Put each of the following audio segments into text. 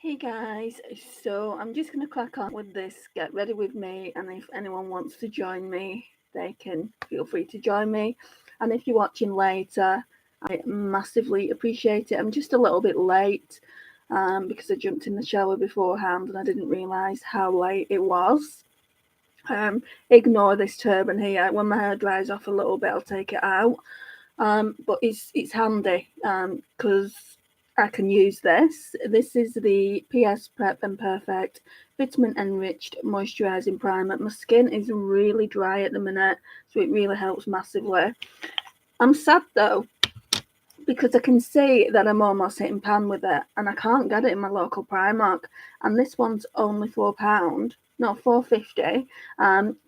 Hey guys, so I'm just going to crack on with this, get ready with me, and if anyone wants to join me, they can feel free to join me. And if you're watching later, I massively appreciate it. I'm just a little bit late because I jumped in the shower beforehand and I didn't realise how late it was. Ignore this turban here. When my hair dries off a little bit, I'll take it out. But it's handy because I can use this. This is the PS Prep and Perfect Vitamin Enriched Moisturising Primer. My skin is really dry at the minute, so it really helps massively. I'm sad though, because I can see that I'm almost hitting pan with it, and I can't get it in my local Primark. And this one's only £4, not £4.50.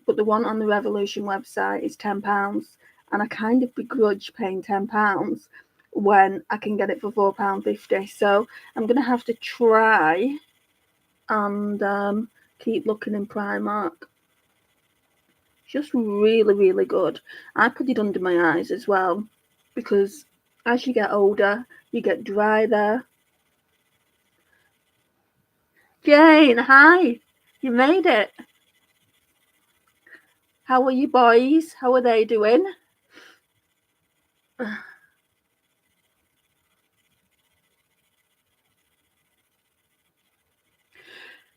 But the one on the Revolution website is £10, and I kind of begrudge paying £10 when I can get it for £4.50. So I'm gonna have to try and keep looking in Primark. Just really, really good. I put it under my eyes as well, because as you get older, you get dry there. Jane, hi. You made it. How are you boys? How are they doing?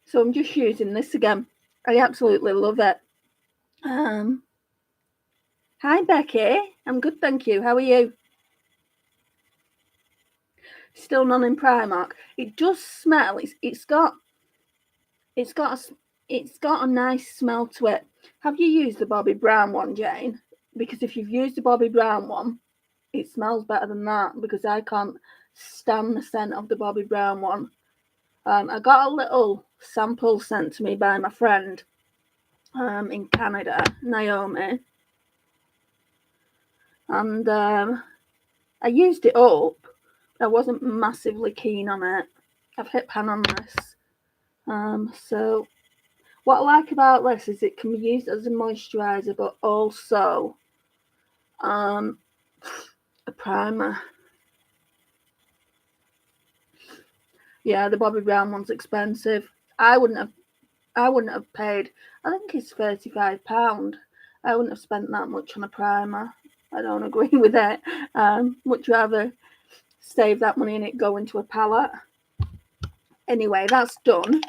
So I'm just using this again. I absolutely love it. Hi Becky. I'm good, thank you. How are you? Still none in Primark. It does smell. It's got a nice smell to it. Have you used the Bobbi Brown one, Jane? Because if you've used the Bobbi Brown one, it smells better than that, because I can't stand the scent of the Bobbi Brown one. I got a little sample sent to me by my friend in Canada, Naomi, and I used it up. I wasn't massively keen on it. I've hit pan on this. So what I like about this is it can be used as a moisturiser, but also a primer. Yeah, the Bobbi Brown one's expensive. I wouldn't have paid. I think it's £35. I wouldn't have spent that much on a primer. I don't agree with it. Much rather save that money and it go into a palette. Anyway, that's done.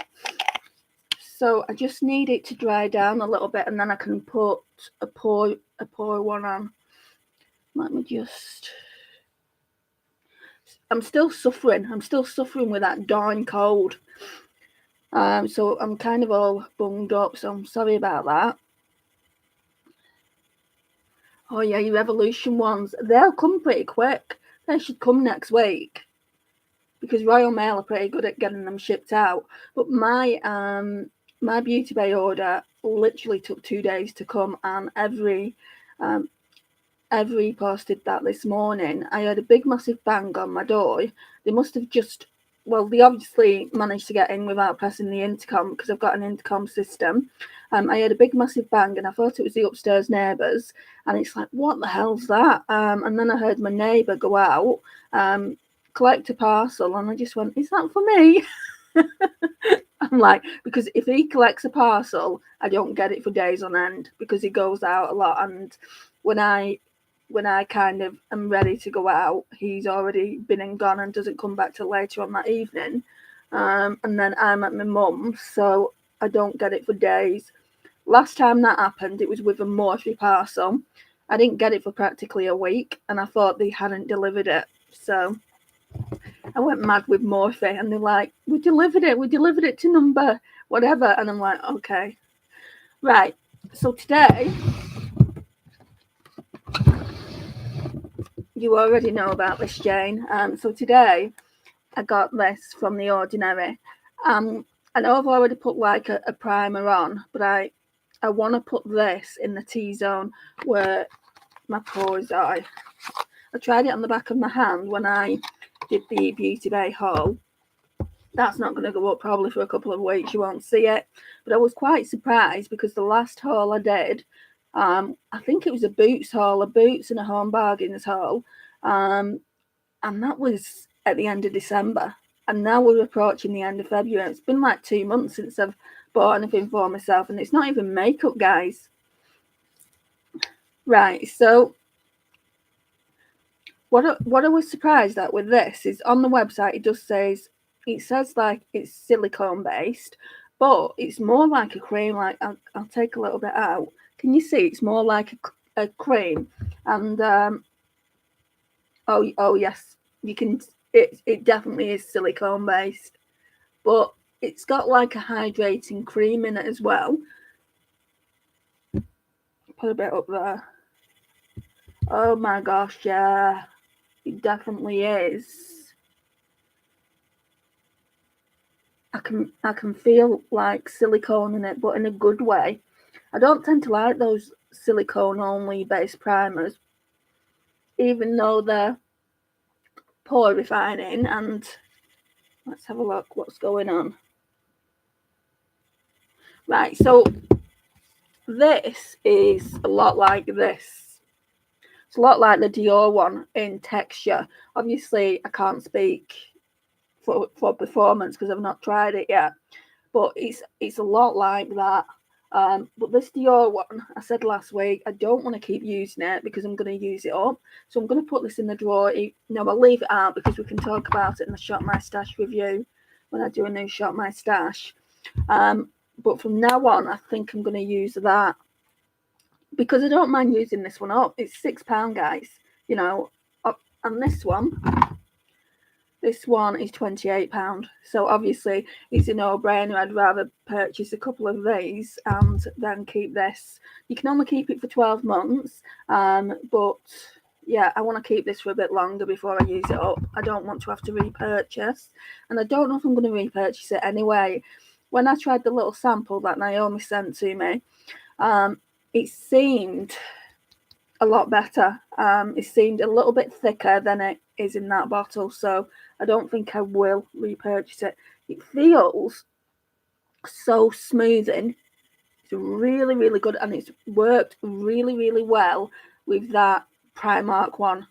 So I just need it to dry down a little bit, and then I can put a pour one on. Let me just. I'm still suffering with that darn cold. So I'm kind of all bunged up, so I'm sorry about that. Oh yeah, your Revolution ones, they'll come pretty quick. They should come next week, because Royal Mail are pretty good at getting them shipped out. But my Beauty Bay order literally took 2 days to come, and every posted that this morning. I had a big massive bang on my door. They must have they obviously managed to get in without pressing the intercom, because I've got an intercom system. I had a big massive bang, and I thought it was the upstairs neighbours, and it's like, what the hell's that? And then I heard my neighbour go out, collect a parcel, and I just went, is that for me? I'm like, because if he collects a parcel, I don't get it for days on end, because he goes out a lot, and when I kind of am ready to go out, he's already been and gone and doesn't come back till later on that evening. And then I'm at my mum's, so I don't get it for days. Last time that happened, it was with a Morphe parcel. I didn't get it for practically a week, and I thought they hadn't delivered it. So I went mad with Morphe, and they're like, we delivered it to number whatever. And I'm like, okay. Right, so today, you already know about this, Jane. So today, I got this from The Ordinary. I know I've already put like a primer on, but I want to put this in the T-zone where my pores are. I tried it on the back of my hand when I did the Beauty Bay haul. That's not going to go up probably for a couple of weeks. You won't see it. But I was quite surprised, because the last haul I did, I think it was a Boots and a Home Bargains haul. And that was at the end of December. And now we're approaching the end of February. It's been like 2 months since I've bought anything for myself, and it's not even makeup, guys. Right, so what I was surprised at with this is on the website it says like it's silicone based, but it's more like a cream. Like I'll take a little bit out. Can you see? It's more like a cream, and oh yes, you can. It definitely is silicone based, but it's got like a hydrating cream in it as well. Put a bit up there. Oh my gosh, yeah, it definitely is. I can feel like silicone in it, but in a good way. I don't tend to like those silicone only based primers, even though they're pore refining. And let's have a look what's going on. Right, so this is a lot like this. It's a lot like the Dior one in texture. Obviously, I can't speak for performance because I've not tried it yet, but it's a lot like that. But this Dior one, I said last week, I don't want to keep using it because I'm going to use it up. So I'm going to put this in the drawer. No, I'll leave it out because we can talk about it in the Shop My Stash review when I do a new Shop My Stash. But from now on, I think I'm going to use that because I don't mind using this one up. It's £6, guys. You know, and this one is £28. So obviously it's a no-brainer. I'd rather purchase a couple of these and then keep this. You can only keep it for 12 months. But yeah, I want to keep this for a bit longer before I use it up. I don't want to have to repurchase. And I don't know if I'm going to repurchase it anyway. When I tried the little sample that Naomi sent to me, it seemed a lot better. It seemed a little bit thicker than it is in that bottle, so I don't think I will repurchase it. It feels so smoothing. It's really, really good, and it's worked really, really well with that Primark one.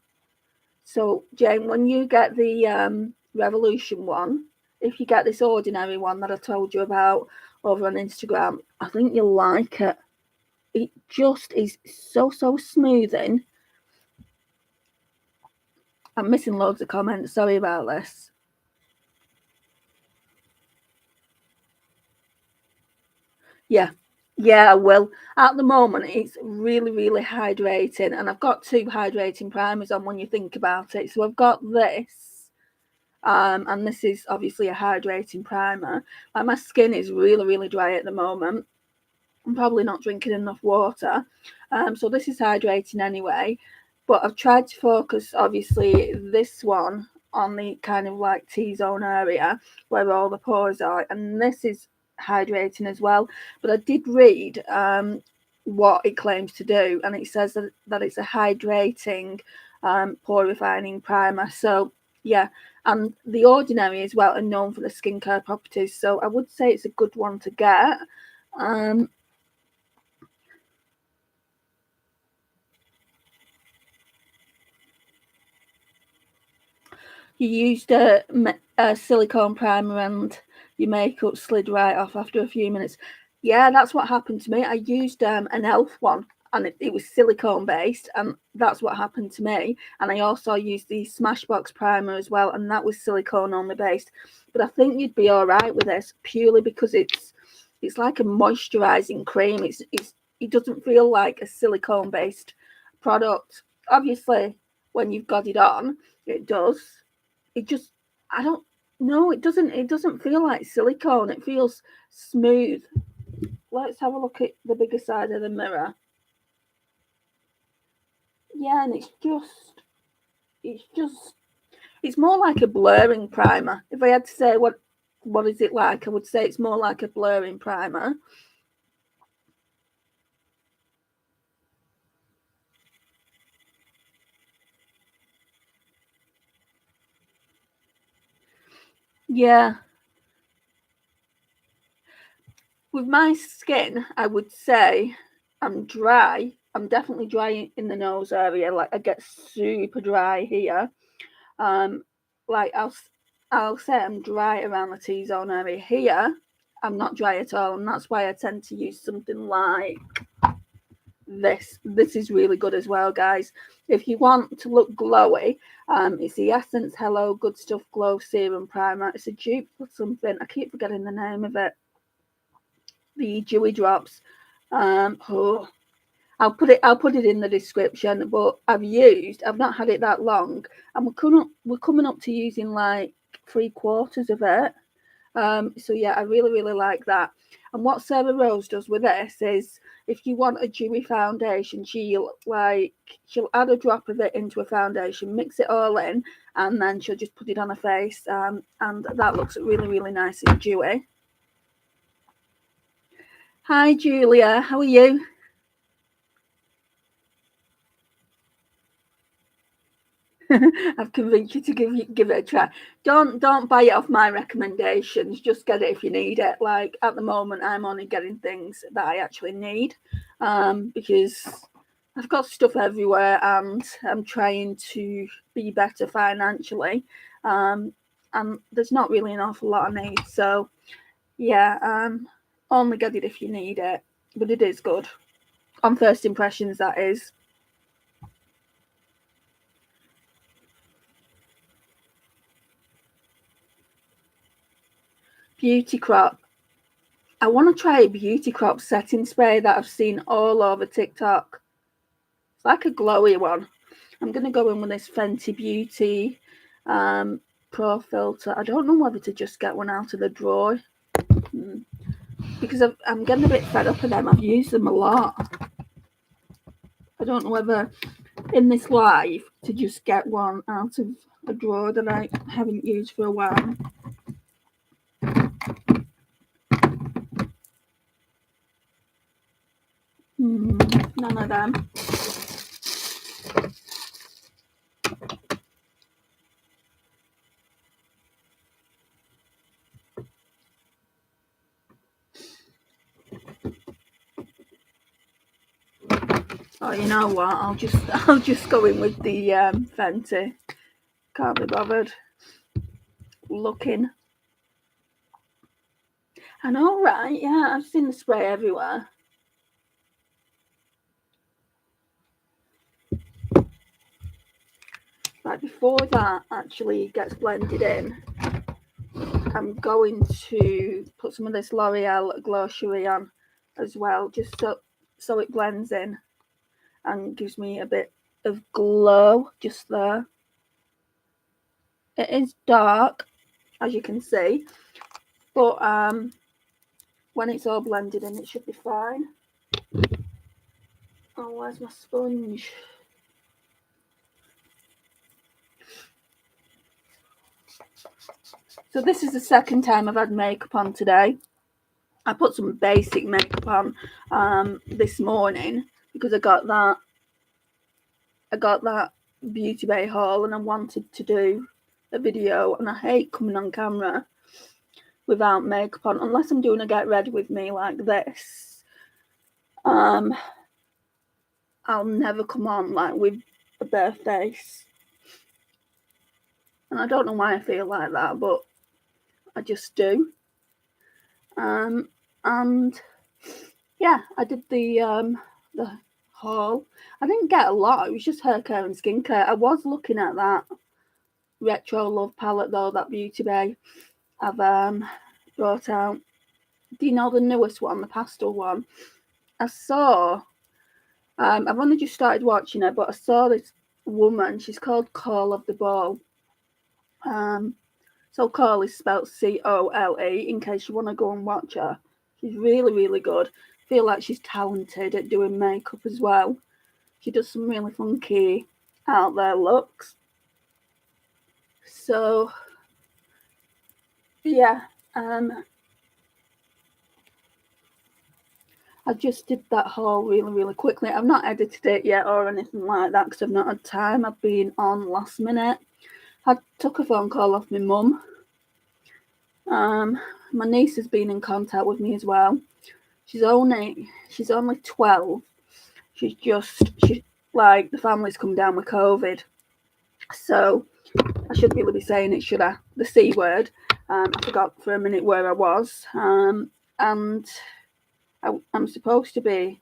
So, Jane, when you get the Revolution one, if you get this ordinary one that I told you about over on Instagram, I think you'll like it. It just is so smoothing. I'm missing loads of comments. Sorry about this. Yeah, I will. At the moment, it's really, really hydrating, and I've got 2 hydrating primers on when you think about it. So I've got this, and this is obviously a hydrating primer. Like my skin is really, really dry at the moment. I'm probably not drinking enough water, so this is hydrating anyway. But I've tried to focus, obviously, this one on the kind of like T-zone area where all the pores are, and this is hydrating as well. But I did read what it claims to do, and it says that it's a hydrating pore refining primer. So yeah, and The Ordinary as well are known for the skincare properties, so I would say it's a good one to get. You used a silicone primer and your makeup slid right off after a few minutes. Yeah, that's what happened to me. I used an e.l.f. one, and it was silicone based, and that's what happened to me. And I also used the Smashbox primer as well, and that was silicone only based. But I think you'd be all right with this purely because it's like a moisturizing cream. It doesn't feel like a silicone based product. Obviously, when you've got it on, it does. It just, I don't know, it doesn't feel like silicone. It feels smooth. Let's have a look at the bigger side of the mirror. Yeah, and it's more like a blurring primer. If I had to say what is it like, I would say it's more like a blurring primer. Yeah. With my skin, I would say I'm dry. I'm definitely dry in the nose area. Like I get super dry here. Like I'll say I'm dry around the T-zone area. Here, I'm not dry at all, and that's why I tend to use something like this. This is really good as well, guys. If you want to look glowy, it's the Essence Hello Good Stuff Glow Serum Primer. It's a dupe for something. I keep forgetting the name of it. The Dewy Drops. I'll put it in the description. But I've not had it that long, and we're coming up to using like 3/4 of it. So yeah, I really like that. And what Sarah Rose does with this is, if you want a dewy foundation, she'll add a drop of it into a foundation, mix it all in, and then she'll just put it on her face, and that looks really nice and dewy. Hi Julia, how are you? I've convinced you to give it a try. Don't buy it off my recommendations. Just get it if you need it. Like at the moment, I'm only getting things that I actually need, because I've got stuff everywhere and I'm trying to be better financially, and there's not really an awful lot I need. So yeah, only get it if you need it, but it is good on first impressions, that is. Beauty Crop. I want to try a Beauty Crop setting spray that I've seen all over TikTok. It's like a glowy one. I'm going to go in with this Fenty Beauty Pro Filter. I don't know whether to just get one out of the drawer, because I'm getting a bit fed up of them. I've used them a lot. I don't know whether in this live to just get one out of a drawer that I haven't used for a while. None of them. Oh, you know what? I'll just go in with the Fenty. Can't be bothered looking. I know, right? Yeah, I've seen the spray everywhere. Right, before that actually gets blended in, I'm going to put some of this L'Oreal Glow Cherie on as well, just so it blends in and gives me a bit of glow just there. It is dark, as you can see, but when it's all blended in, it should be fine. Oh, where's my sponge? So this is the second time I've had makeup on today. I put some basic makeup on this morning because I got that Beauty Bay haul and I wanted to do a video, and I hate coming on camera without makeup on unless I'm doing a get ready with me like this. I'll never come on like with a bare face, and I don't know why I feel like that, but I just do. And yeah, I did the haul. I didn't get a lot. It was just hair care and skincare. I was looking at that Retro Love palette though, that Beauty Bay I've brought out. Do you know the newest one, the pastel one? I saw, I've only just started watching it, but I saw this woman. She's called Call of the Ball. So Cole is spelled C-O-L-E, in case you want to go and watch her. She's really good. I feel like she's talented at doing makeup as well. She does some really funky out there looks. So yeah, I just did that haul really quickly. I've not edited it yet or anything like that because I've not had time. I've been on last minute. I took a phone call off my mum. My niece has been in contact with me as well. She's only 12. She's like, the family's come down with COVID, so I should really be saying it, should I? The C word. I forgot for a minute where I was. And I'm supposed to be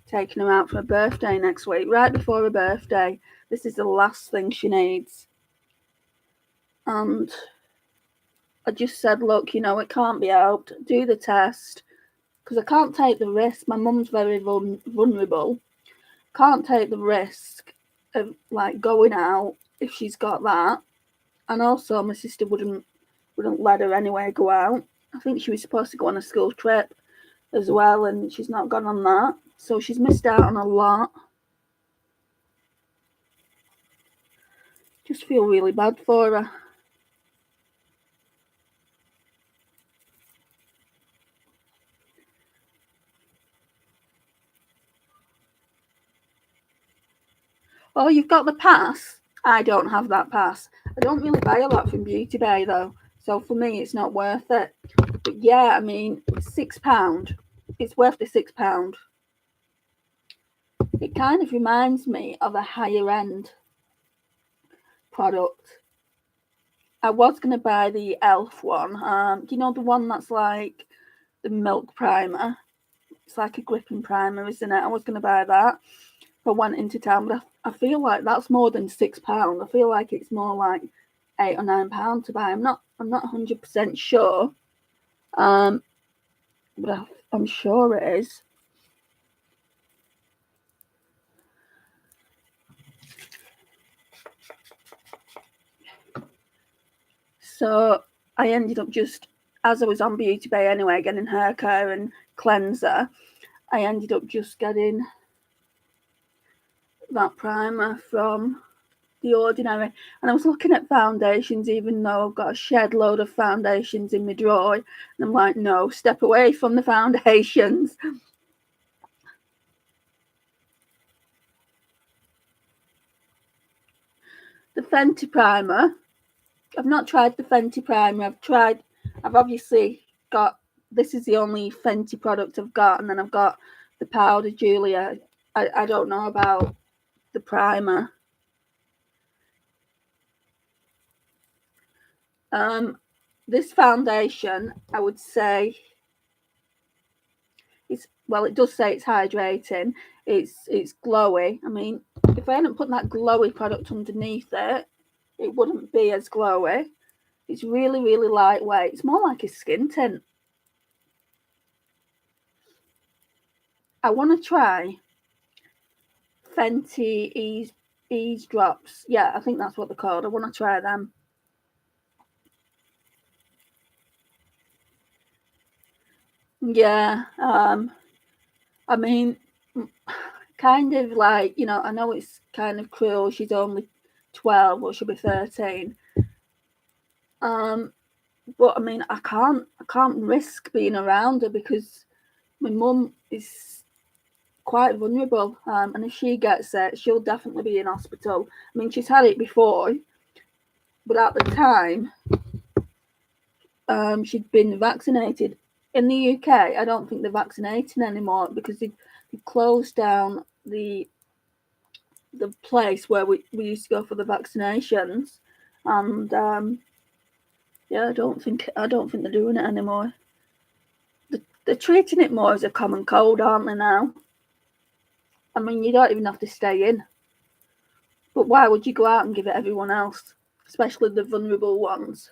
taking her out for her birthday next week, right before her birthday. This is the last thing she needs. And I just said, look, you know, it can't be helped. Do the test. Because I can't take the risk. My mum's very vulnerable. Can't take the risk of like going out if she's got that. And also my sister wouldn't let her anyway go out. I think she was supposed to go on a school trip as well, and she's not gone on that. So she's missed out on a lot. Just feel really bad for her. Oh, you've got the pass? I don't have that pass. I don't really buy a lot from Beauty Bay though, so for me it's not worth it. But yeah, I mean, £6. It's worth the £6. It kind of reminds me of a higher end product. I was going to buy the e.l.f. one. Do you know the one that's like the milk primer? It's like a gripping primer, isn't it? I was going to buy that if I went into town, but I feel like that's more than £6. I feel like it's more like £8 or £9 to buy. I'm not 100% sure, but I'm sure it is. So I ended up just, as I was on Beauty Bay anyway, getting hair care and cleanser, I ended up just getting that primer from The Ordinary. And I was looking at foundations, even though I've got a shed load of foundations in my drawer. And I'm like, no, step away from the foundations. The Fenty primer. I've not tried the Fenty primer. I've obviously got, this is the only Fenty product I've got. And then I've got the powder Julia. I don't know about the primer. This foundation, I would say, it does say it's hydrating. It's glowy. I mean, if I hadn't put that glowy product underneath it, it wouldn't be as glowy. It's really, really lightweight. It's more like a skin tint. I want to try Fenty Ease Drops. Yeah, I think that's what they're called. I want to try them. Yeah, I mean, kind of like, you know, I know it's kind of cruel. She's only 12 or she'll be 13. But I mean, I can't risk being around her because my mum is quite vulnerable. And if she gets it, she'll definitely be in hospital. I mean, she's had it before, but at the time, she'd been vaccinated. In the UK, I don't think they're vaccinating anymore because they closed down the place where we used to go for the vaccinations, and yeah, I don't think they're doing it anymore. They're treating it more as a common cold, aren't they now? I mean, you don't even have to stay in. But why would you go out and give it everyone else, especially the vulnerable ones?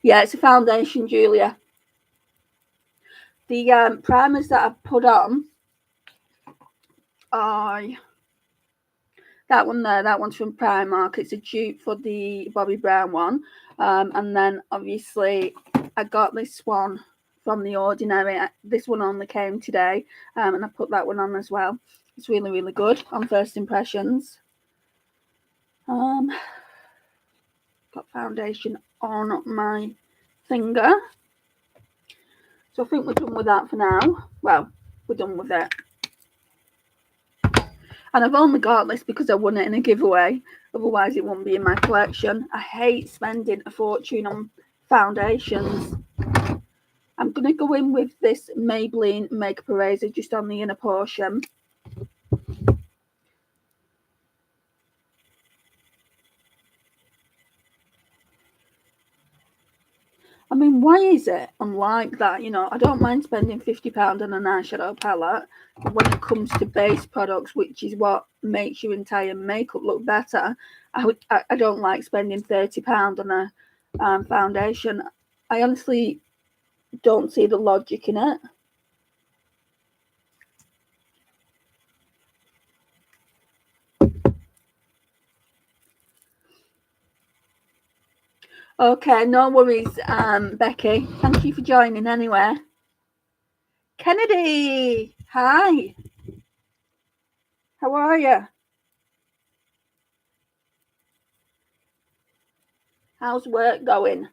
Yeah, it's a foundation, Julia. The primers that I've put on are that one there. That one's from Primark. It's a dupe for the Bobbi Brown one. And then obviously I got this one from The Ordinary. This one only came today, and I put that one on as well. It's really, really good on first impressions. Got foundation on my finger. So I think we're done with that for now. Well, we're done with it. And I've only got this because I won it in a giveaway. Otherwise, it won't be in my collection. I hate spending a fortune on foundations. I'm going to go in with this Maybelline Makeup Eraser just on the inner portion. I mean, why is it unlike that? You know, I don't mind spending £50 on an eyeshadow palette, but when it comes to base products, which is what makes your entire makeup look better, I don't like spending £30 on a foundation. I honestly don't see the logic in it. Okay, no worries, Becky. Thank you for joining anyway. Kennedy, hi. How are you? How's work going?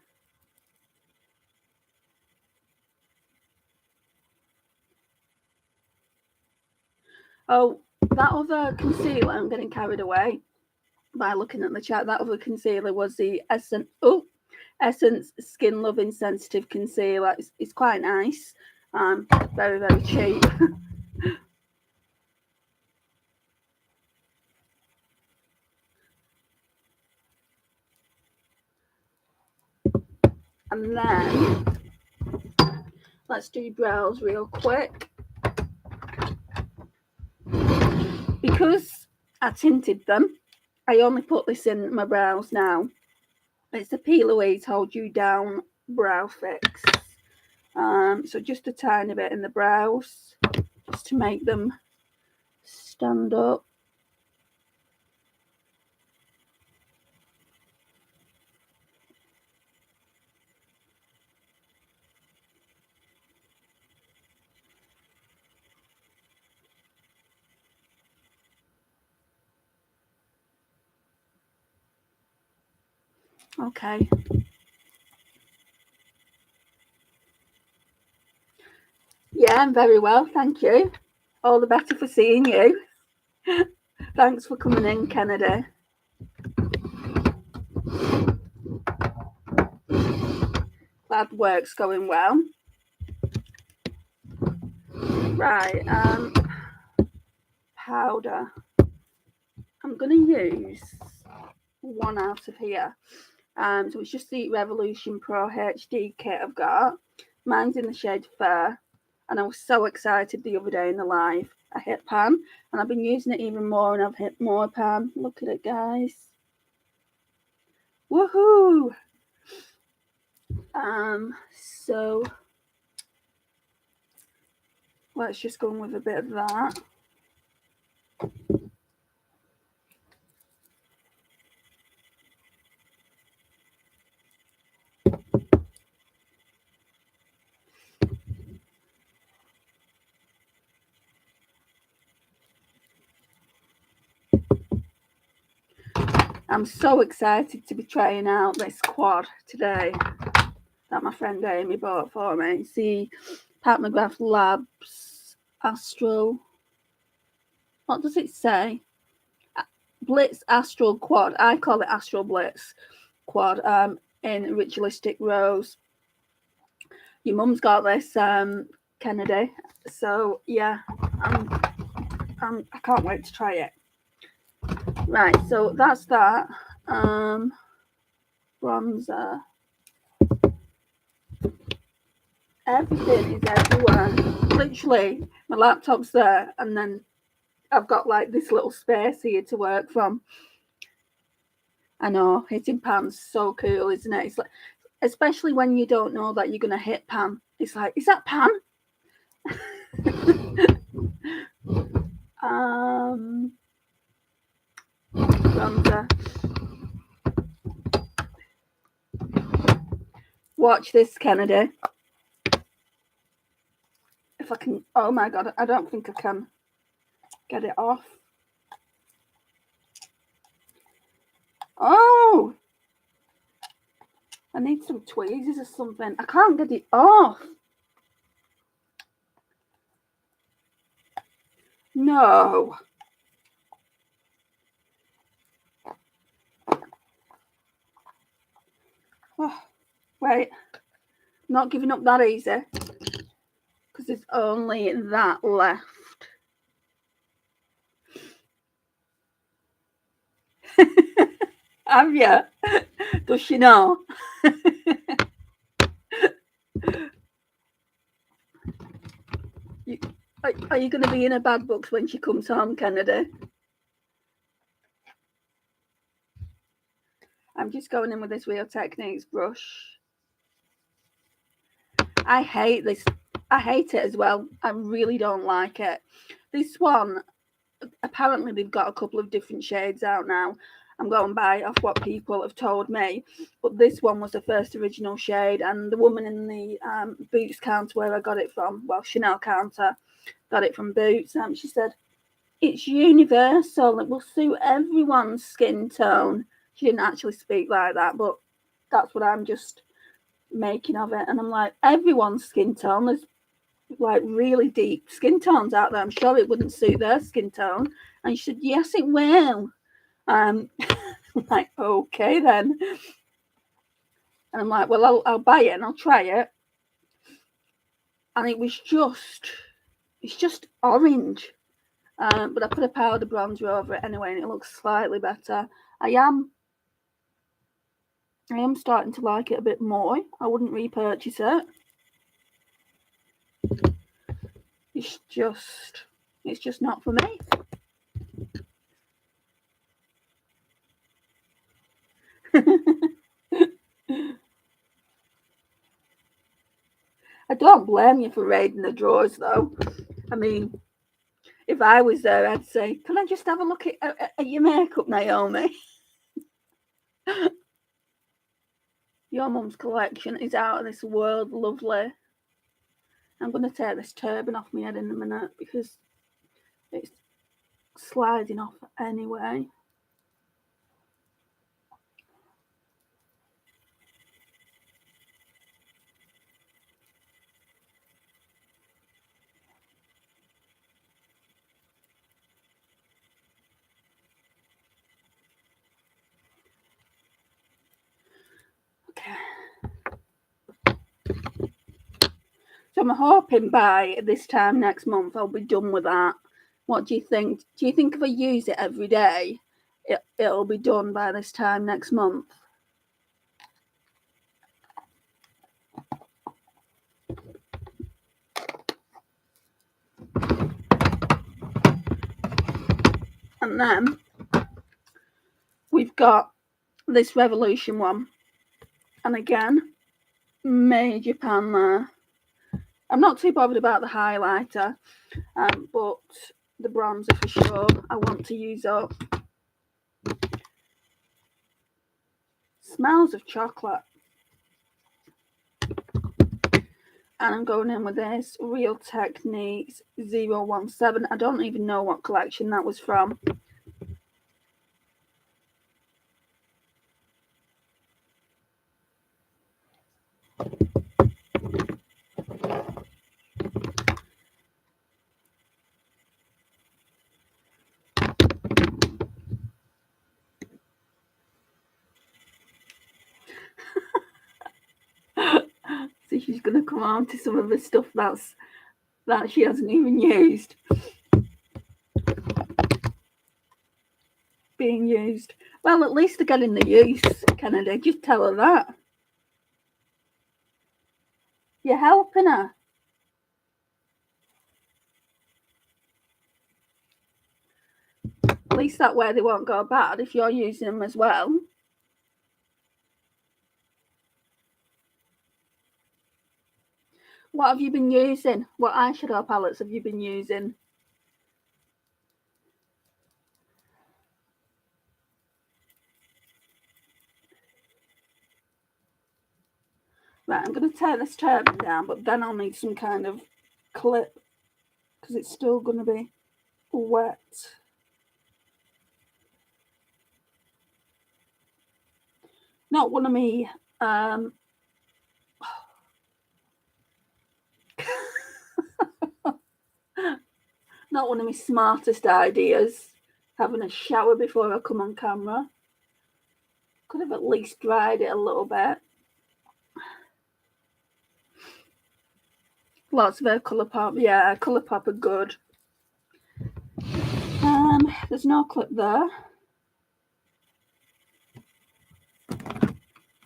Oh, that other concealer, I'm getting carried away by looking at the chat. That other concealer was the Essence Skin Loving Sensitive Concealer. It's quite nice. Very, very cheap. And then let's do brows real quick. Because I tinted them, I only put this in my brows now. It's the Peel Louise Hold You Down Brow Fix. So just a tiny bit in the brows, just to make them stand up. Okay. Yeah, I'm very well, thank you. All the better for seeing you. Thanks for coming in, Kennedy. Glad work's going well. Right, powder. I'm going to use one out of here. So it's just the Revolution Pro HD kit I've got. Mine's in the shade Fair. And I was so excited the other day in the live. I hit pan, and I've been using it even more, and I've hit more pan. Look at it, guys. Woohoo! So let's just go in with a bit of that. I'm so excited to be trying out this quad today that my friend Amy bought for me. See, Mcgrath Labs Astral. What does it say? Blitz Astral Quad. I call it Astral Blitz Quad. In Ritualistic Rose. Your mum's got this, Kennedy. So yeah, I can't wait to try it. Right, so that's that. Bronzer. Everything is everywhere. Literally, my laptop's there, and then I've got like this little space here to work from. I know, hitting pan's so cool, isn't it? It's like, especially when you don't know that you're gonna hit pan. It's like, is that pan? Bronzer. Watch this, Kennedy. If I can, oh my god, I don't think I can get it off. Oh, I need some tweezers or something. I can't get it off. No. Oh, wait, not giving up that easy, because there's only that left. Have you? Does she know? Are you going to be in her bad books when she comes home, Kennedy? I'm just going in with this Real Techniques brush. I hate this. I hate it as well. I really don't like it. This one, apparently they've got a couple of different shades out now. I'm going by off what people have told me. But this one was the first original shade, and the woman in the Boots counter where I got it from, well, Chanel counter, got it from Boots. She said, it's universal. It will suit everyone's skin tone. She didn't actually speak like that, but that's what I'm just making of it. And I'm like, everyone's skin tone. There's like really deep skin tones out there. I'm sure it wouldn't suit their skin tone. And she said, yes, it will. I'm like, okay then. And I'm like, well, I'll buy it and I'll try it. And it's just orange. But I put a powder bronzer over it anyway, and it looks slightly better. I am starting to like it a bit more. I wouldn't repurchase it. It's just not for me. I don't blame you for raiding the drawers, though. I mean, if I was there, I'd say, can I just have a look at your makeup, Naomi? Your mum's collection is out of this world, lovely. I'm going to take this turban off my head in a minute because it's sliding off anyway. So I'm hoping by this time next month I'll be done with that. What do you think? Do you think if I use it every day, it'll be done by this time next month? And then we've got this Revolution one. And again, major pan there. I'm not too bothered about the highlighter, but the bronzer for sure I want to use up. Smells of chocolate. And I'm going in with this Real Techniques 017. I don't even know what collection that was from. So she's going to come on to some of the stuff that she hasn't even used. Being used. Well, at least they're getting the use, Kennedy. Just tell her that. You're helping her. At least that way they won't go bad if you're using them as well. What have you been using? What eyeshadow palettes have you been using? Right, I'm going to tear this turban down, but then I'll need some kind of clip because it's still going to be wet. Not one of me not one of my smartest ideas, having a shower before I come on camera. Could have at least dried it a little bit. Lots of Colourpop. Yeah, Colourpop are good. There's no clip there.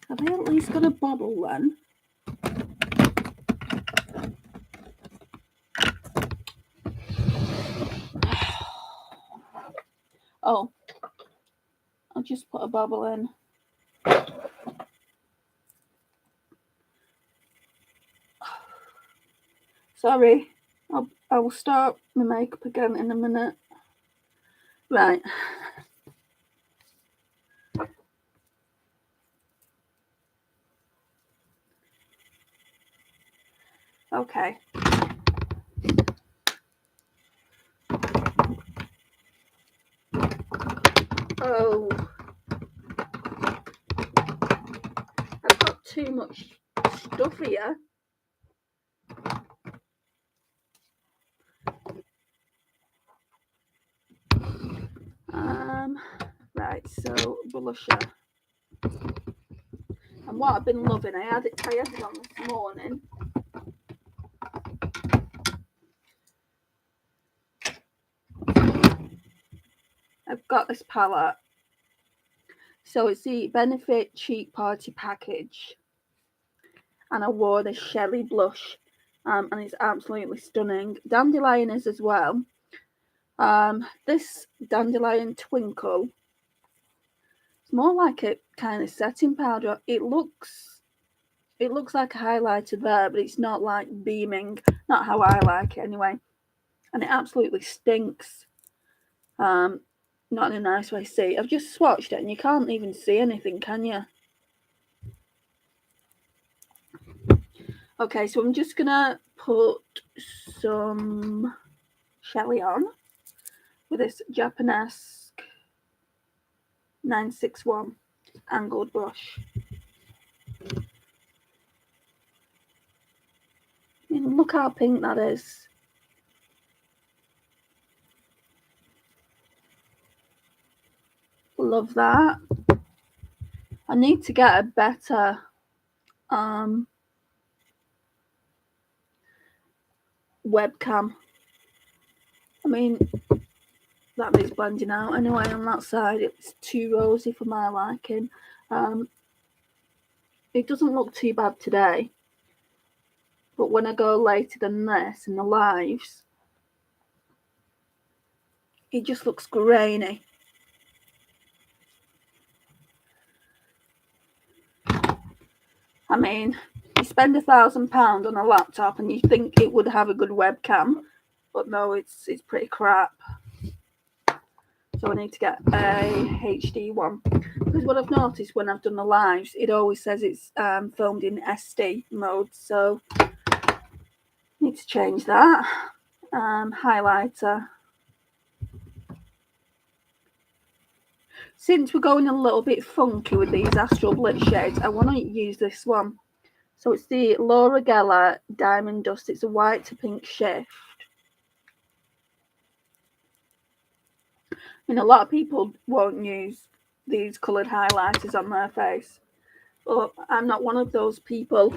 Have they at least got a bobble then? Oh, I'll just put a bubble in. Sorry, I will start my makeup again in a minute. Right. Okay. Oh, I've got too much stuff here. Right, so blusher. And what I've been loving, I had it on this morning. I've got this palette. So it's the Benefit Cheek Party package. And I wore this Shelly blush. And it's absolutely stunning. Dandelion is as well. This Dandelion Twinkle, it's more like a kind of setting powder. It looks like a highlighter there, but it's not like beaming. Not how I like it anyway. And it absolutely stinks. Not in a nice way. See, I've just swatched it and you can't even see anything, can you? Okay, so I'm just gonna put some Shelly on with this Japanese 961 angled brush. I mean, look how pink that is. Love that. I need to get a better webcam. I mean, that is blending out anyway on that side. It's too rosy for my liking. It doesn't look too bad today, but when I go later than this in the lives, it just looks grainy. I mean, you spend £1,000 on a laptop and you think it would have a good webcam, but no, it's pretty crap. So I need to get a HD one. Because what I've noticed when I've done the lives, it always says it's filmed in SD mode. So I need to change that. Highlighter. Since we're going a little bit funky with these Astral Blitz shades, I want to use this one. So it's the Laura Geller Diamond Dust. It's a white to pink shift. I mean, a lot of people won't use these coloured highlighters on their face, but I'm not one of those people.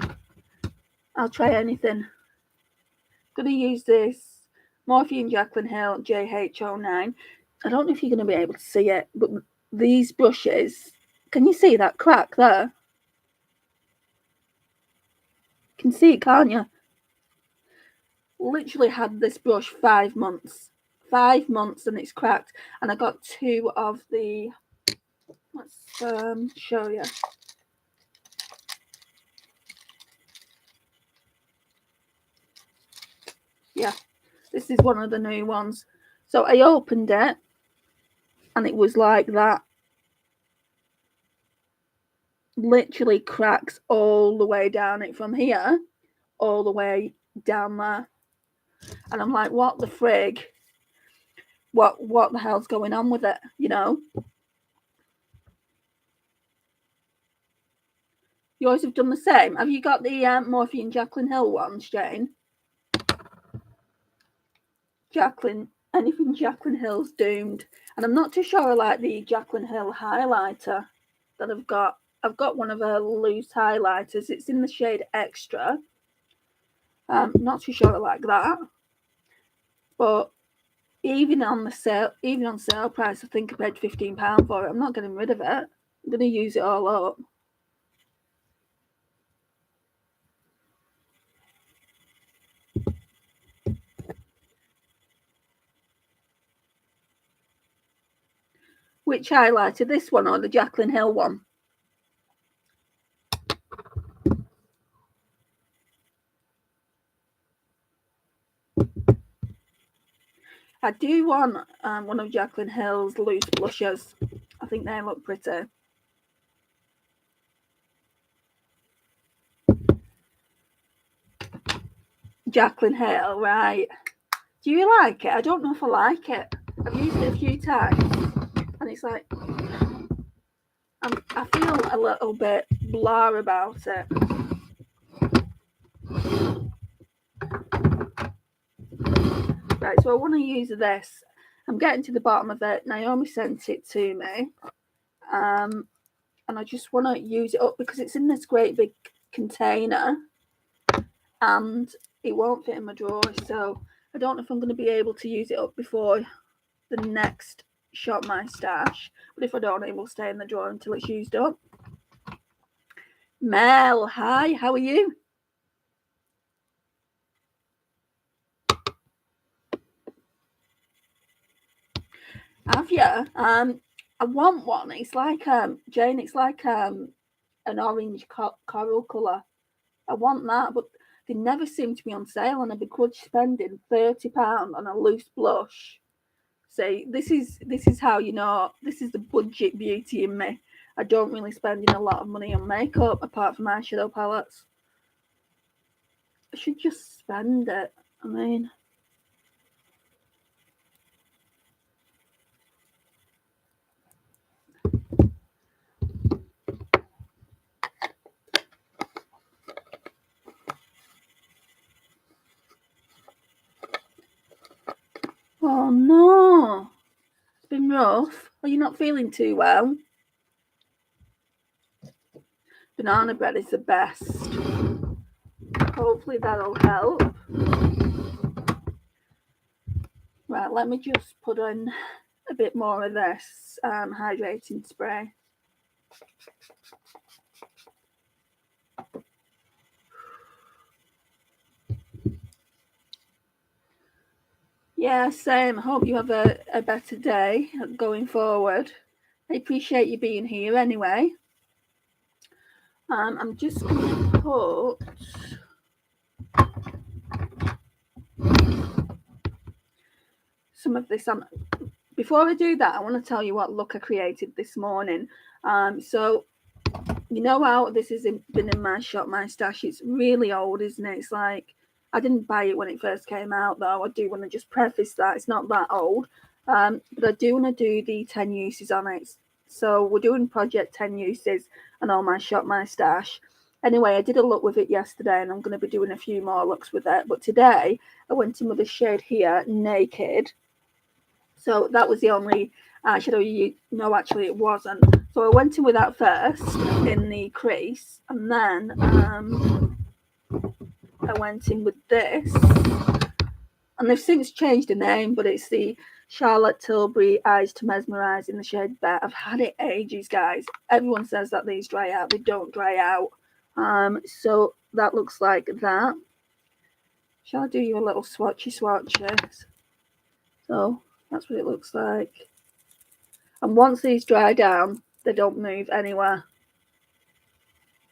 I'll try anything. Gonna use this Morphe and Jaclyn Hill JH09. I don't know if you're going to be able to see it, but these brushes, can you see that crack there? You can see it, can't you? Literally had this brush 5 months. 5 months and it's cracked. And I got 2 of the, let's show you. Yeah, this is one of the new ones. So I opened it and it was like that. Literally cracks all the way down it from here, all the way down there. And I'm like, what the frig? What the hell's going on with it, you know? You always have done the same. Have you got the Morphe and Jaclyn Hill ones, Jane? Anything Jaclyn Hill's doomed. And I'm not too sure I like the Jaclyn Hill highlighter that I've got. I've got one of her loose highlighters. It's in the shade Extra. Not too sure I like that. But even on sale price, I think I paid £15 for it. I'm not getting rid of it. I'm going to use it all up. Which highlighter, this one or the Jaclyn Hill one? I do want one of Jaclyn Hill's loose blushes. I think they look pretty. Jaclyn Hill, right. Do you like it? I don't know if I like it. I've used it a few times and it's like, I feel a little bit blah about it. Right, so I want to use this. I'm getting to the bottom of it. Naomi sent it to me. And I just want to use it up because it's in this great big container and it won't fit in my drawer. So I don't know if I'm going to be able to use it up before the next Shop My Stash. But if I don't, it will stay in the drawer until it's used up. Mel, hi, how are you? Have you? I want one. It's like Jane. It's like an orange coral colour. I want that, but they never seem to be on sale, and I begrudge spending £30 on a loose blush. See, this is how you know this is the budget beauty in me. I don't really spend a lot of money on makeup apart from eyeshadow palettes. I should just spend it. I mean. Oh no, it's been rough. Are you not feeling too well? Banana bread is the best. Hopefully that'll help. Right, let me just put in a bit more of this hydrating spray. Yeah, same. I hope you have a better day going forward. I appreciate you being here anyway. I'm just going to put some of this on. Before I do that, I want to tell you what look I created this morning. So you know how this has been in my Shop My Stash. It's really old, isn't it? It's like, I didn't buy it when it first came out, though. I do want to just preface that. It's not that old. But I do want to do the 10 uses on it. So we're doing project 10 uses and all my Shop My Stash. Anyway, I did a look with it yesterday and I'm going to be doing a few more looks with it. But today, I went in with a shade here, Naked. So that was the only eyeshadow actually it wasn't. So I went in with that first in the crease, and then I went in with this. And they've since changed the name, but it's the Charlotte Tilbury Eyes to Mesmerize in the shade Bear. I've had it ages, guys. Everyone says that these dry out. They don't dry out. So that looks like that. Shall I do you a little swatches? So that's what it looks like. And once these dry down, they don't move anywhere.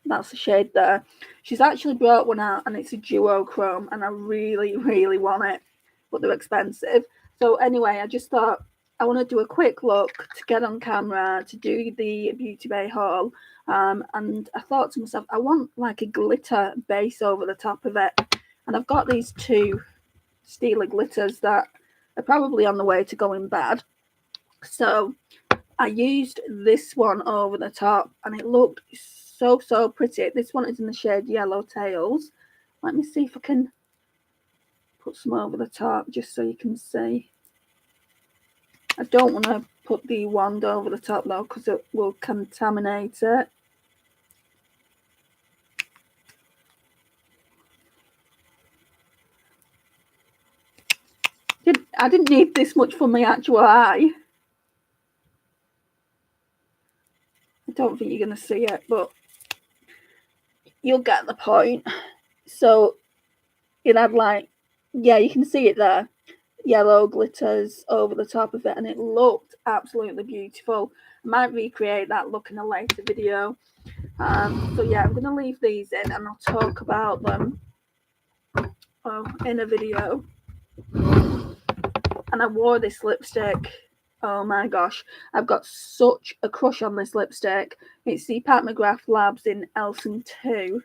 That's the shade there. She's actually brought one out and it's a duochrome and I really, really want it, but they're expensive. So anyway, I just thought I want to do a quick look to get on camera to do the Beauty Bay haul. And I thought to myself, I want like a glitter base over the top of it. And I've got these two Stila glitters that are probably on the way to going bad. So I used this one over the top and it looked so pretty. This one is in the shade Yellow Tails. Let me see if I can put some over the top just so you can see. I don't want to put the wand over the top though because it will contaminate it. I didn't need this much for my actual eye. I don't think you're going to see it, but you'll get the point. So it had like, yeah, you can see it there. yellow glitters over the top of it, and it looked absolutely beautiful. I might recreate that look in a later video. So yeah, I'm going to leave these in and I'll talk about them in a video. And I wore this lipstick. Oh my gosh, I've got such a crush on this lipstick. It's the Mcgrath Labs in Elson 2.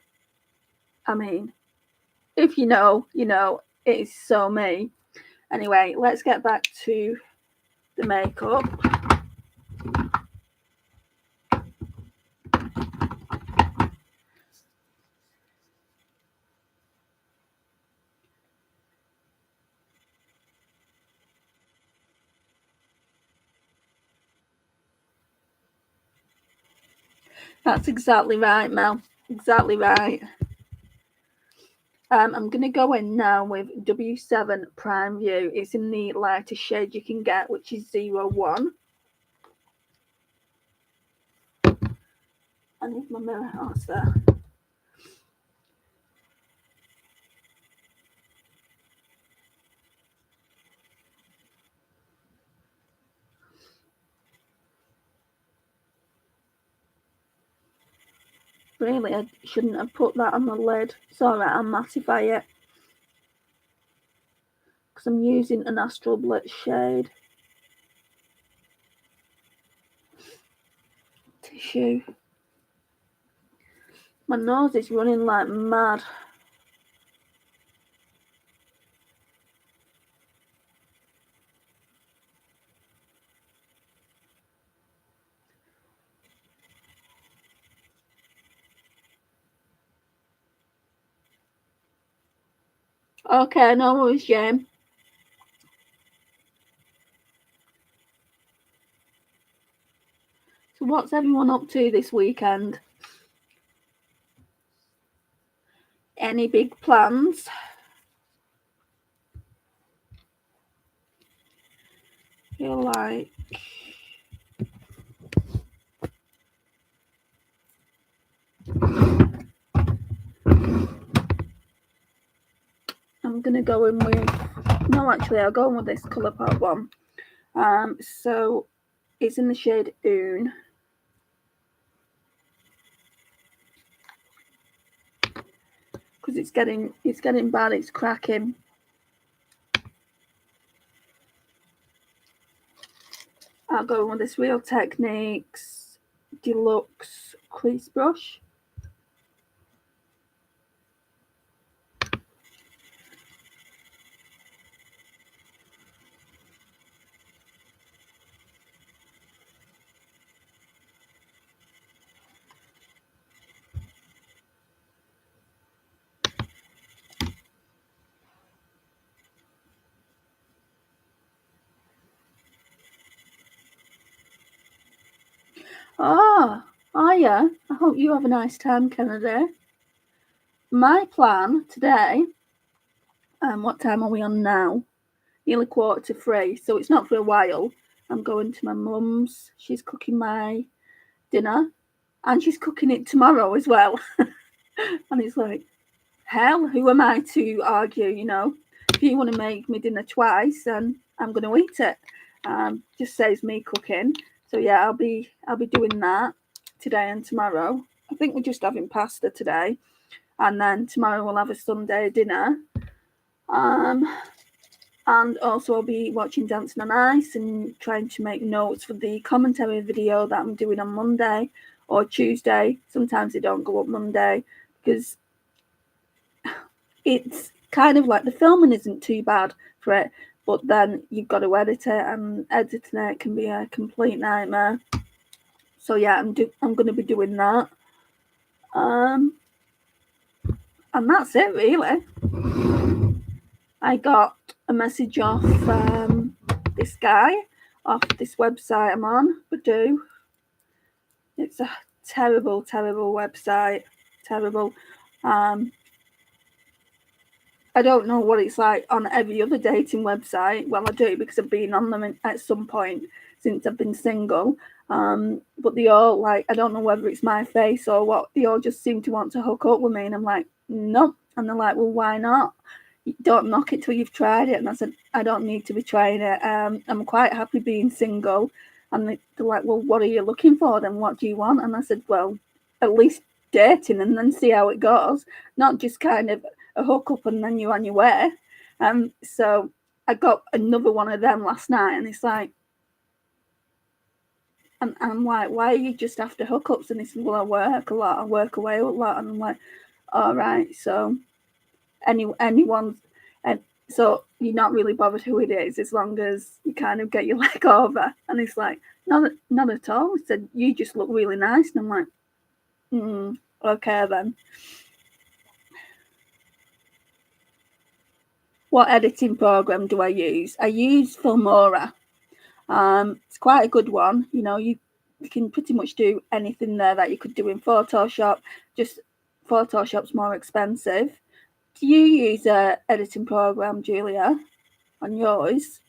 I mean, if you know, you know, it is so me. Anyway, let's get back to the makeup. That's exactly right, Mel. Exactly right. I'm going to go in now with W7 Prime View. It's in the lightest shade you can get, which is 01. I need my mirror. Oh, it's there. Really, I shouldn't have put that on the lid. It's alright, I'll mattify it. Because I'm using an Astral Blitz shade. Tissue. My nose is running like mad. Okay, no worries, Jane. So what's everyone up to this weekend? Any big plans? Feel like I'm gonna go in with, no, actually I'll go in with this Colourpop one. So it's in the shade Oon. Because it's getting bad, it's cracking. I'll go in with this Real Techniques Deluxe Crease Brush. Oh, yeah. I hope you have a nice time, Kennedy. My plan today, what time are we on now? Nearly 2:45, so it's not for a while. I'm going to my mum's. She's cooking my dinner, and she's cooking it tomorrow as well. And it's like, hell, who am I to argue, you know? If you want to make me dinner twice, then I'm going to eat it. Just saves me cooking. So yeah, I'll be doing that today and tomorrow. I think we're just having pasta today, and then tomorrow we'll have a Sunday dinner. And also I'll be watching Dancing on Ice and trying to make notes for the commentary video that I'm doing on Monday or Tuesday. Sometimes they don't go up Monday because it's kind of like the filming isn't too bad for it, but then you've got to edit it, and editing it can be a complete nightmare. So yeah, I'm going to be doing that. And that's it really. I got a message off this guy, off this website I'm on, Badoo. It's a terrible, terrible website. Terrible. I don't know what it's like on every other dating website. Well, I do, because I've been on them at some point since I've been single. But they all, like, I don't know whether it's my face or what, they all just seem to want to hook up with me. And I'm like, nope. And they're like, well, why not? don't knock it till you've tried it. And I said, I don't need to be trying it. I'm quite happy being single. And they're like, well, what are you looking for then? What do you want? And I said, well, at least dating and then see how it goes. Not just kind of a hookup and then you're on your way. So I got another one of them last night, and it's like, and I'm like, why are you just after hookups? And he said, well, I work a lot. I work away a lot. And I'm like, all right, so anyone's, and so you're not really bothered who it is as long as you kind of get your leg over. And it's like, not at all. He said, you just look really nice. And I'm like, okay then. What editing program do I use? I use Filmora. It's quite a good one. You know, you can pretty much do anything there that you could do in Photoshop. Just Photoshop's more expensive. Do you use a editing program, Julia, on yours?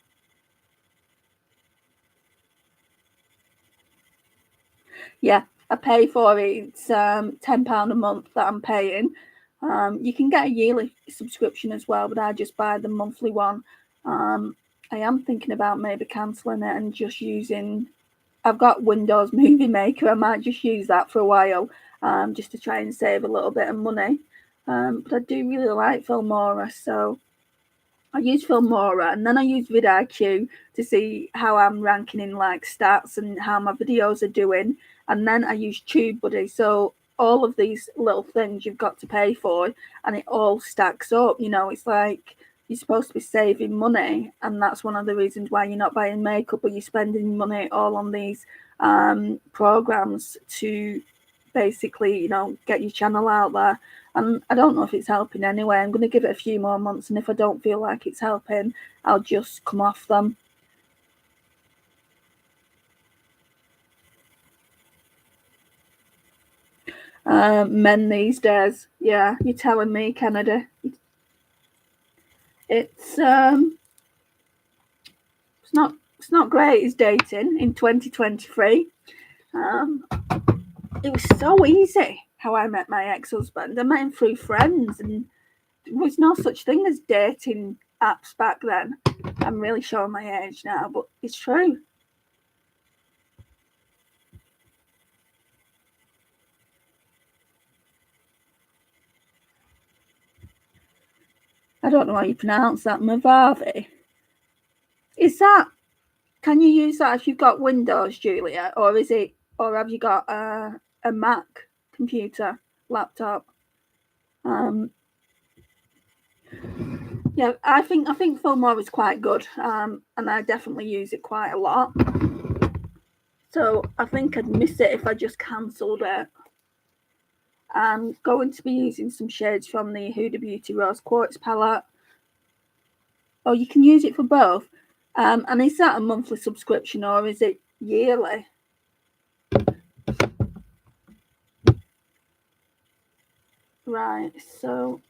Yeah, I pay for it. It's £10 a month that I'm paying. You can get a yearly subscription as well, but I just buy the monthly one. I am thinking about maybe cancelling it and just using, I've got Windows Movie Maker. I might just use that for a while, just to try and save a little bit of money. But I do really like Filmora, so I use Filmora, and then I use vidIQ to see how I'm ranking in like stats and how my videos are doing. And then I use TubeBuddy. So all of these little things you've got to pay for, and it all stacks up. You know, it's like you're supposed to be saving money, and that's one of the reasons why you're not buying makeup, but you're spending money all on these programs to basically, you know, get your channel out there. And I don't know if it's helping anyway. I'm going to give it a few more months, and if I don't feel like it's helping, I'll just come off them. Men these days, yeah, you're telling me, Kennedy. It's not great. Is dating in 2023. It was so easy how I met my ex-husband. I met him through friends, and there was no such thing as dating apps back then. I'm really showing my age now, but it's true. I don't know how you pronounce that. Mcgrath. Is that? Can you use that if you've got Windows, Julia, or is it? Or have you got a Mac computer, laptop? Yeah, I think Filmora is quite good, and I definitely use it quite a lot. So I think I'd miss it if I just cancelled it. I'm going to be using some shades from the Huda Beauty Rose Quartz palette. Oh, you can use it for both. And is that a monthly subscription or is it yearly? Right, so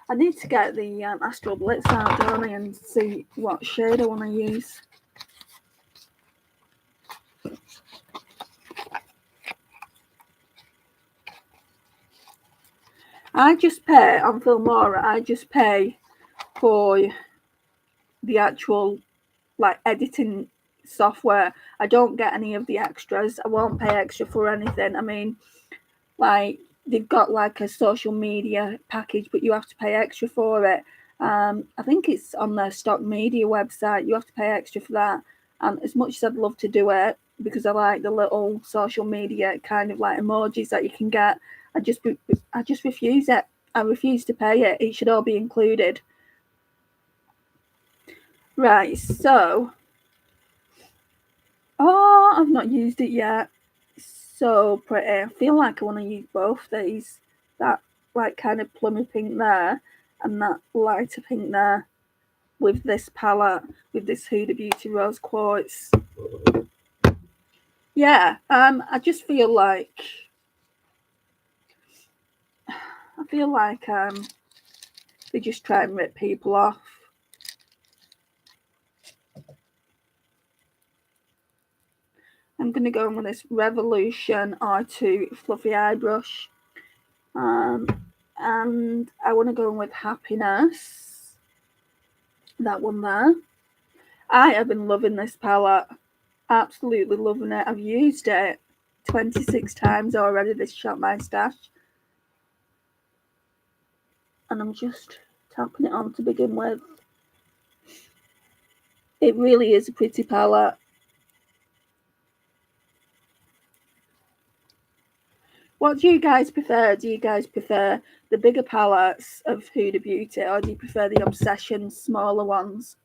I need to get the Astral Blitz out, don't I, and see what shade I want to use. I just pay on Filmora. I just pay for the actual like editing software. I don't get any of the extras. I won't pay extra for anything. I mean, like they've got like a social media package, but you have to pay extra for it. I think it's on their stock media website. You have to pay extra for that. And as much as I'd love to do it because I like the little social media kind of like emojis that you can get, I just refuse it. I refuse to pay it. It should all be included. Right, so I've not used it yet. So pretty. I feel like I want to use both these. That like kind of plummy pink there and that lighter pink there with this palette, with this Huda Beauty Rose Quartz. Yeah, I just feel like they just try and rip people off. I'm going to go in with this Revolution R2 fluffy eye brush. and I want to go in with Happiness. That one there. I have been loving this palette. Absolutely loving it. I've used it 26 times already, this Shop My Stash. And I'm just tapping it on to begin with. It really is a pretty palette. What do you guys prefer? Do you guys prefer the bigger palettes of Huda Beauty, or do you prefer the Obsession smaller ones?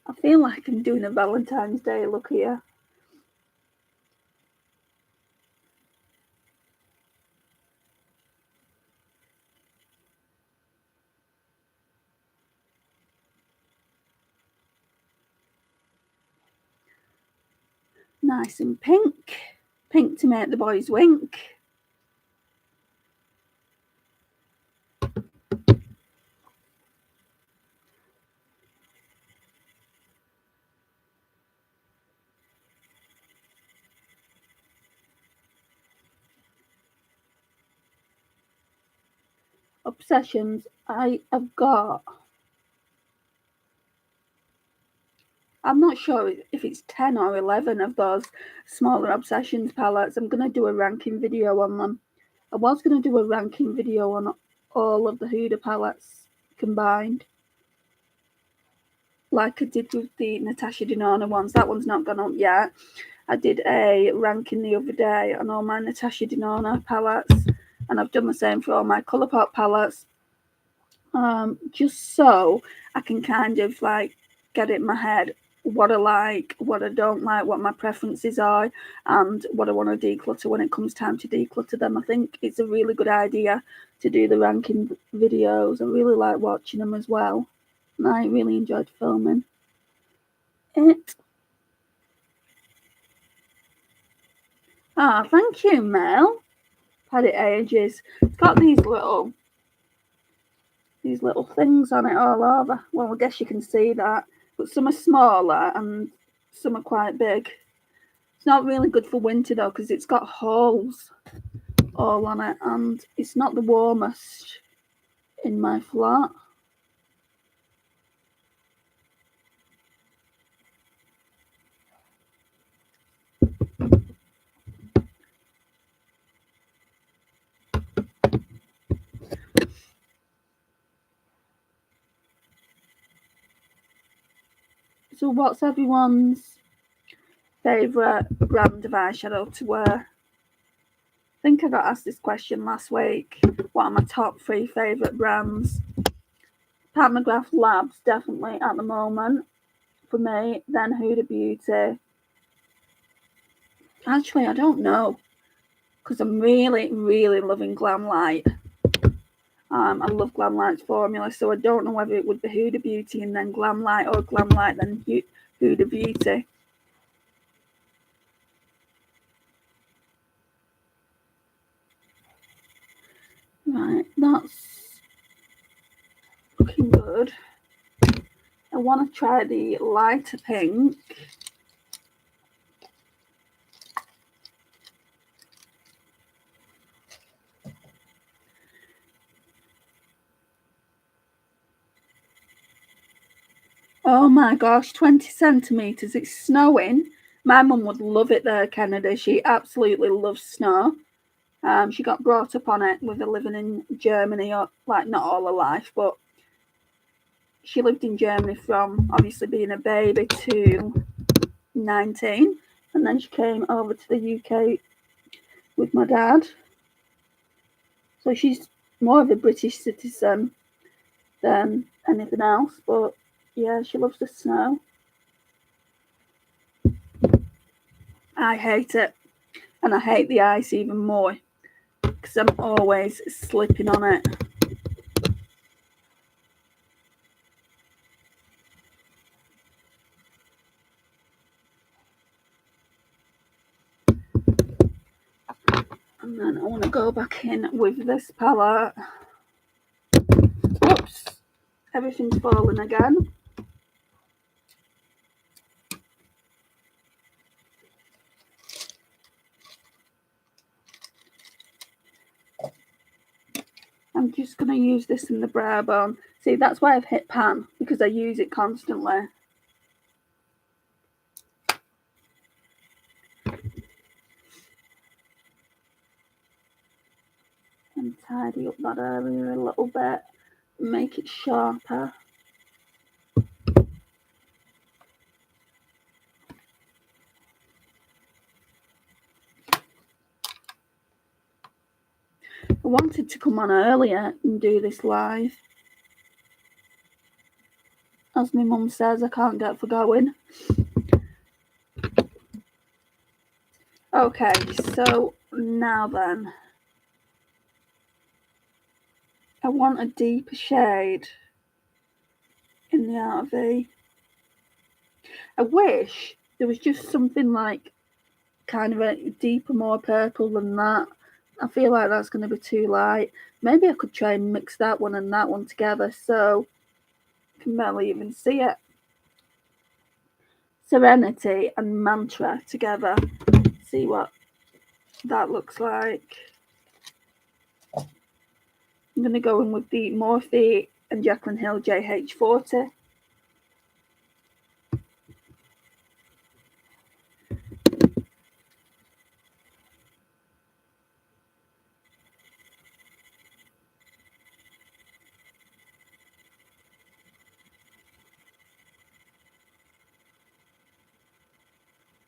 I feel like I'm doing a Valentine's Day look here. Nice and pink. Pink to make the boys wink. Obsessions, I have got, I'm not sure if it's 10 or 11 of those smaller Obsessions palettes. I'm going to do a ranking video on them. I was going to do a ranking video on all of the Huda palettes combined, like I did with the Natasha Denona ones. That one's not gone up yet. I did a ranking the other day on all my Natasha Denona palettes, and I've done the same for all my Colourpop palettes, just so I can kind of like get it in my head what I like, what I don't like, what my preferences are, and what I want to declutter when it comes time to declutter them. I think it's a really good idea to do the ranking videos. I really like watching them as well, and I really enjoyed filming it. Ah, thank you, Mel. Had it ages. It's got these little things on it all over. Well, I guess you can see that, but some are smaller and some are quite big. It's not really good for winter though, because it's got holes all on it, and it's not the warmest in my flat. So what's everyone's favourite brand of eyeshadow to wear? I think I got asked this question last week. What are my top 3 favourite brands? Mcgrath Labs, definitely at the moment for me. Then Huda Beauty. Actually, I don't know, because I'm really, really loving Glam Light. I love Glam Light's formula, so I don't know whether it would be Huda Beauty and then Glam Light, or Glam Light then Huda Beauty. Right, that's looking good. I want to try the lighter pink. Oh my gosh, 20 centimetres. It's snowing. My mum would love it there, Kennedy. She absolutely loves snow. She got brought up on it with her living in Germany, or like not all her life, but she lived in Germany from obviously being a baby to 19, and then she came over to the UK with my dad. So she's more of a British citizen than anything else, but yeah, she loves the snow. I hate it, and I hate the ice even more because I'm always slipping on it. And then I want to go back in with this palette. Oops, everything's falling again. I'm just going to use this in the brow bone. See, that's why I've hit pan, because I use it constantly. And tidy up that area a little bit, make it sharper. I wanted to come on earlier and do this live. As my mum says, I can't get for going. Okay, so now then, I want a deeper shade in the RV. I wish there was just something like kind of a deeper, more purple than that. I feel like that's going to be too light. Maybe I could try and mix that one and that one together so you can barely even see it. Serenity and Mantra together. See what that looks like. I'm going to go in with the Morphe and Jaclyn Hill JH40.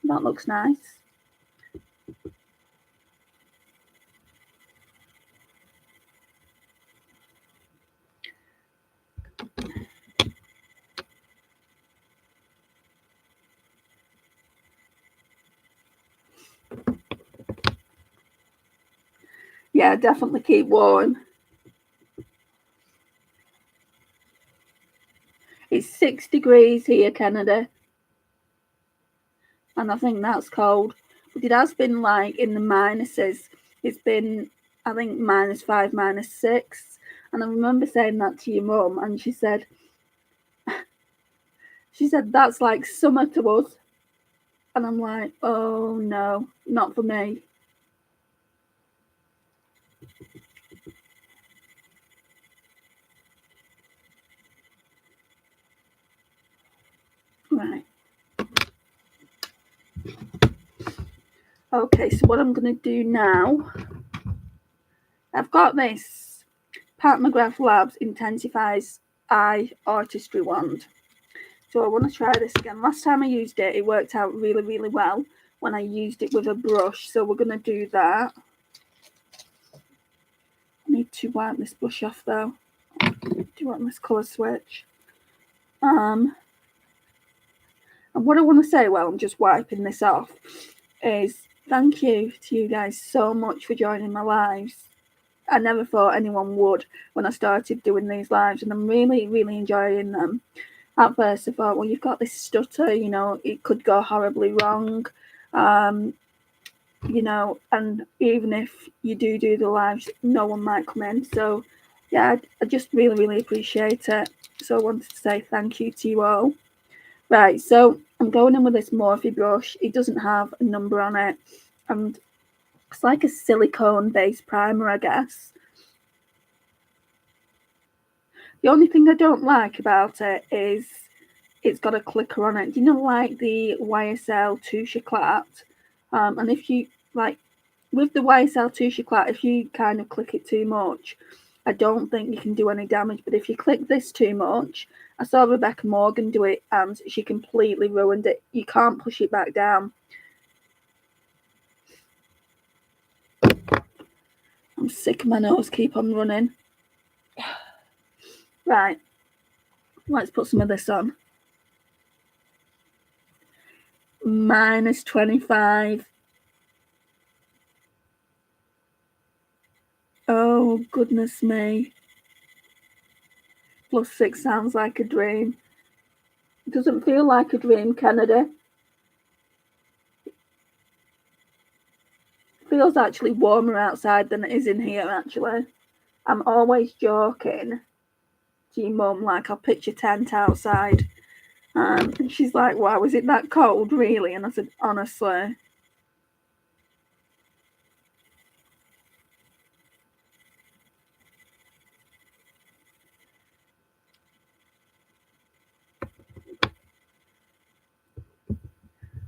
That looks nice. Yeah, definitely keep warm. It's 6 degrees here, Canada. And I think that's cold. But it has been like in the minuses. It's been, I think, -5, -6. And I remember saying that to your mum, and she said, that's like summer to us. And I'm like, oh no, not for me. Right. Okay, so what I'm going to do now, I've got this Mcgrath Labs Intensifies Eye Artistry Wand. So I want to try this again. Last time I used it, it worked out really, really well when I used it with a brush. So we're going to do that. I need to wipe this brush off though. Do you want this colour switch? And what I want to say while I'm just wiping this off is thank you to you guys so much for joining my lives. I never thought anyone would when I started doing these lives, and I'm really, really enjoying them. At first I thought, well, you've got this stutter, you know, it could go horribly wrong, you know, and even if you do the lives, no one might come in. So yeah, I just really, really appreciate it. So I wanted to say thank you to you all. Right, so I'm going in with this Morphe brush. It doesn't have a number on it, and it's like a silicone based primer, I guess. The only thing I don't like about it is it's got a clicker on it. Do you know, like the YSL Touche Éclat? And if you, like, with the YSL Touche Éclat, if you kind of click it too much, I don't think you can do any damage. But if you click this too much, I saw Rebecca Morgan do it and she completely ruined it. You can't push it back down. I'm sick of my nose keep on running. Right, let's put some of this on. -25. Oh, goodness me. +6 sounds like a dream. It doesn't feel like a dream, Canada. It feels actually warmer outside than it is in here, actually. I'm always joking to your mum, like, I'll pitch a tent outside. And she's like, wow, is it that cold, really? And I said, honestly.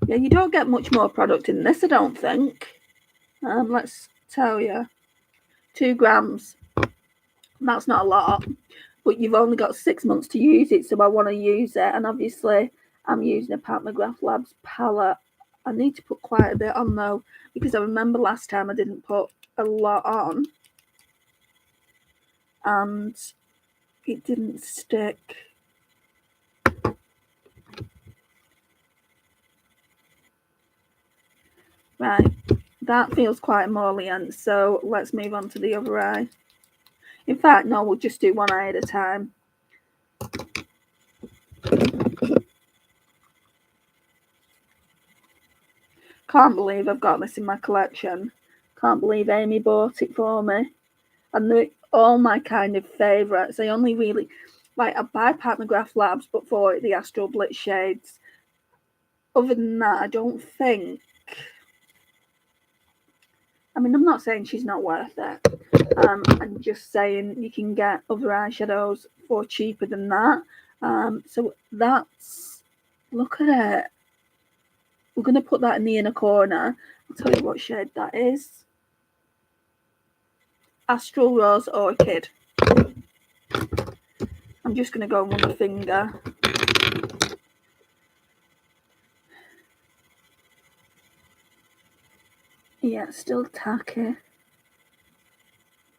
Yeah, you don't get much more product in this, I don't think. Let's tell you. 2 grams. That's not a lot, but you've only got 6 months to use it, so I want to use it. And obviously, I'm using a Mcgrath Labs palette. I need to put quite a bit on, though, because I remember last time I didn't put a lot on. And it didn't stick. Right, that feels quite emollient, so let's move on to the other eye. In fact, no, we'll just do one eye at a time. Can't believe I've got this in my collection. Can't believe Amy bought it for me. And they're all my kind of favourites. I only really, like, I buy Mcgrath Labs, but for the Astral Blitz shades. Other than that, I don't think, I mean, I'm not saying she's not worth it. I'm just saying you can get other eyeshadows for cheaper than that. So that's, look at it. We're going to put that in the inner corner. I'll tell you what shade that is. Astral Rose Orchid. I'm just going to go with my finger. Yeah, it's still tacky.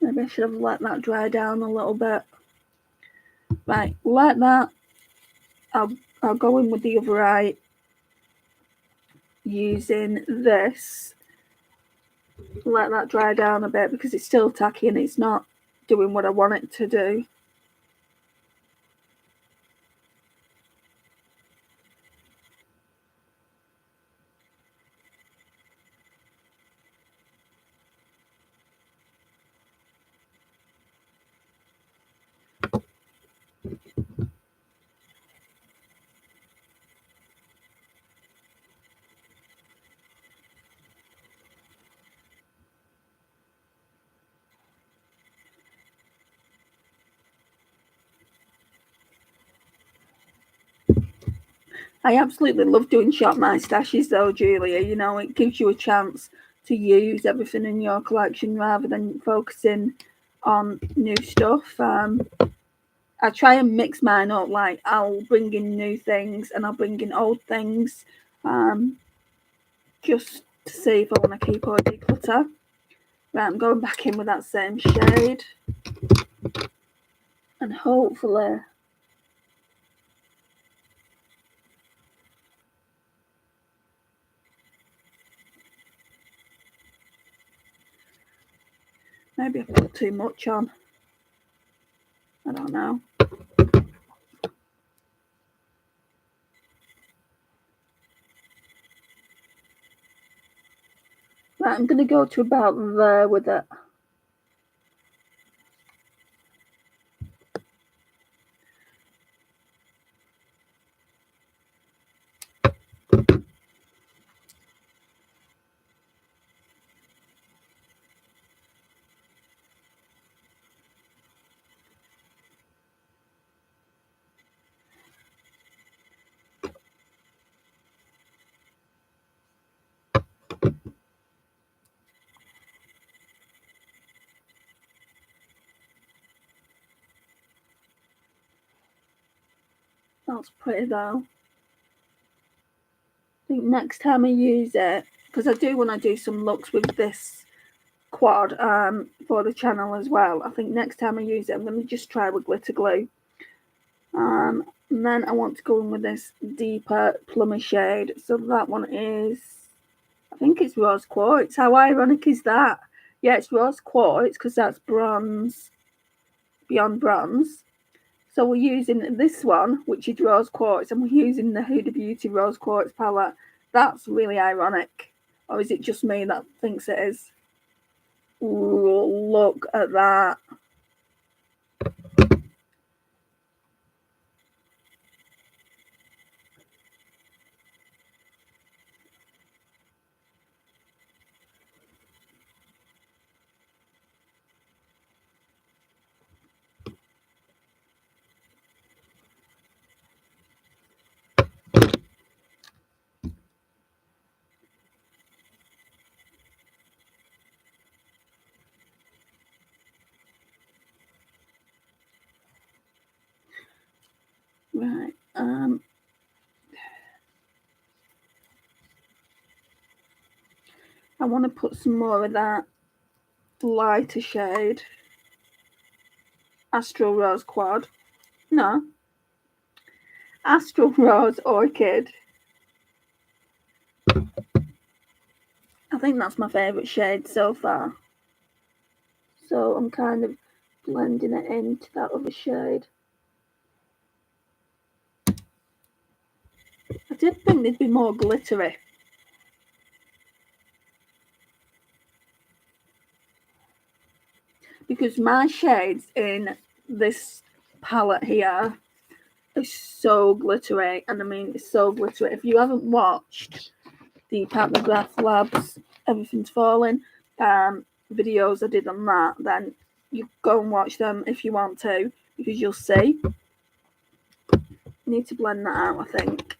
Maybe I should have let that dry down a little bit. Right, like that. I'll go in with the other eye using this. Let that dry down a bit because it's still tacky and it's not doing what I want it to do. I absolutely love doing Shop My Stashes though, Julia. You know, it gives you a chance to use everything in your collection rather than focusing on new stuff. I try and mix mine up. Like, I'll bring in new things and I'll bring in old things, just to see if I want to keep or declutter. Right, I'm going back in with that same shade, and hopefully maybe I put too much on. I don't know. Right, I'm going to go to about there with it. That's pretty though. I think next time I use it, because I do want to do some looks with this quad for the channel as well. I think next time I use it, I'm going to just try with glitter glue. And then I want to go in with this deeper plummy shade. So that one is, I think it's rose quartz. How ironic is that? Yeah, it's rose quartz because that's bronze, beyond bronze. So we're using this one, which is rose quartz, and we're using the Huda Beauty rose quartz palette. That's really ironic. Or is it just me that thinks it is? Ooh, look at that. Right. I want to put some more of that lighter shade. Astral Rose Quad. No. Astral Rose Orchid. I think that's my favourite shade so far. So I'm kind of blending it into that other shade. I did think they'd be more glittery. Because my shades in this palette here are so glittery. And I mean, it's so glittery. If you haven't watched the Mcgrath Labs Everything's Falling videos I did on that, then you go and watch them if you want to, because you'll see. You need to blend that out, I think.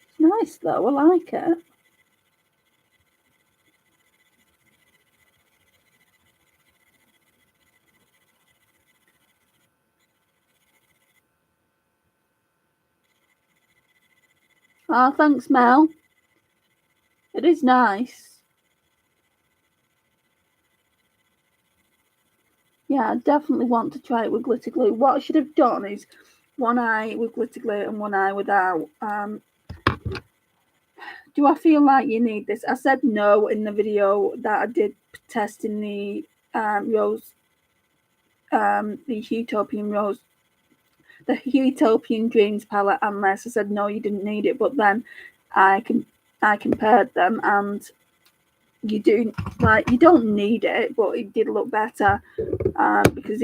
It's nice though, I like it. Oh, thanks, Mel. It is nice. Yeah, I definitely want to try it with glitter glue. What I should have done is one eye with glitter glue and one eye without. Do I feel like you need this? I said no in the video that I did testing the rose, the Utopian Rose, the Utopian Dreams palette, unless I said no, you didn't need it. But then I compared them, and you don't need it, but it did look better because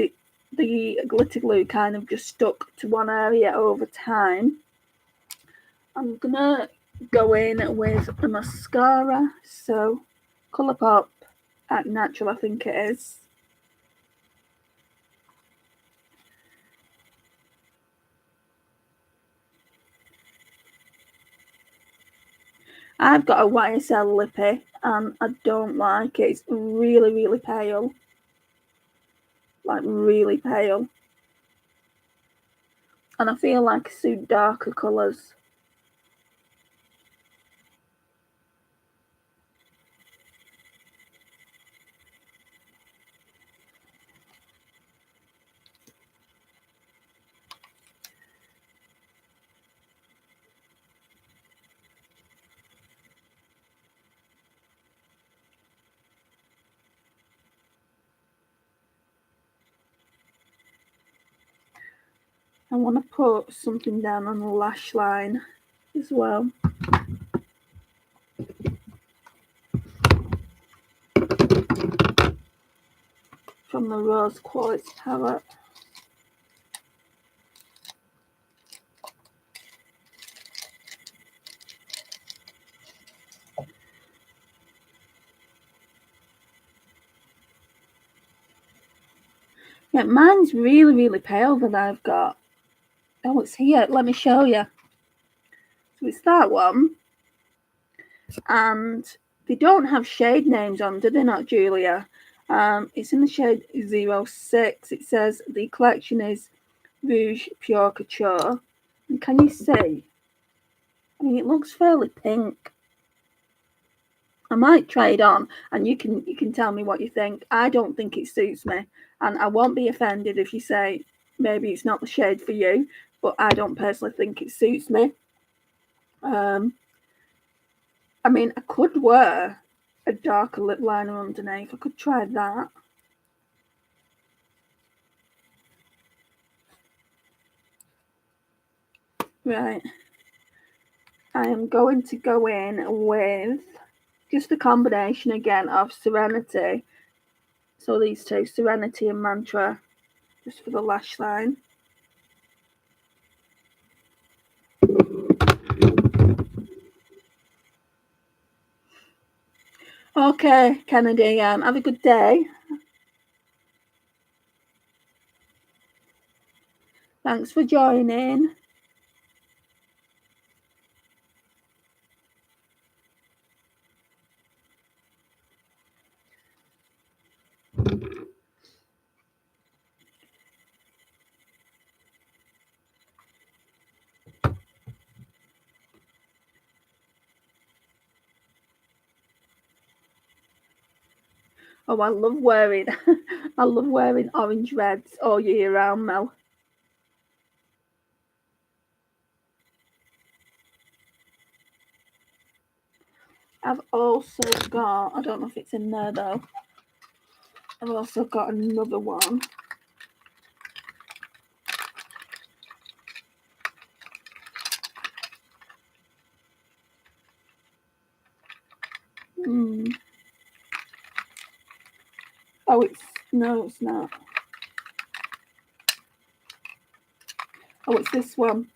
the glitter glue kind of just stuck to one area over time. I'm gonna go in with a mascara, so Colourpop Act Natural, I think it is. I've got a YSL lippy and I don't like it. It's really, really pale. Like really pale. And I feel like I suit darker colours. I want to put something down on the lash line as well. From the Rose Quartz palette. Yeah, mine's really, really pale that I've got. Oh, it's here. Let me show you. So it's that one. And they don't have shade names on, do they not, Julia? It's in the shade 06. It says the collection is Rouge Pure Couture. And can you see? I mean, it looks fairly pink. I might try it on, and you can tell me what you think. I don't think it suits me, and I won't be offended if you say maybe it's not the shade for you, but I don't personally think it suits me. I mean, I could wear a darker lip liner underneath. I could try that. Right. I am going to go in with just a combination again of Serenity. So these two, Serenity and Mantra, just for the lash line. Okay, Kennedy, have a good day. Thanks for joining. Oh, I love wearing I love wearing orange reds all year round, Mel. I've also got, I don't know if it's in there though, I've also got another one. Oh, no, it's not. Oh, it's this one.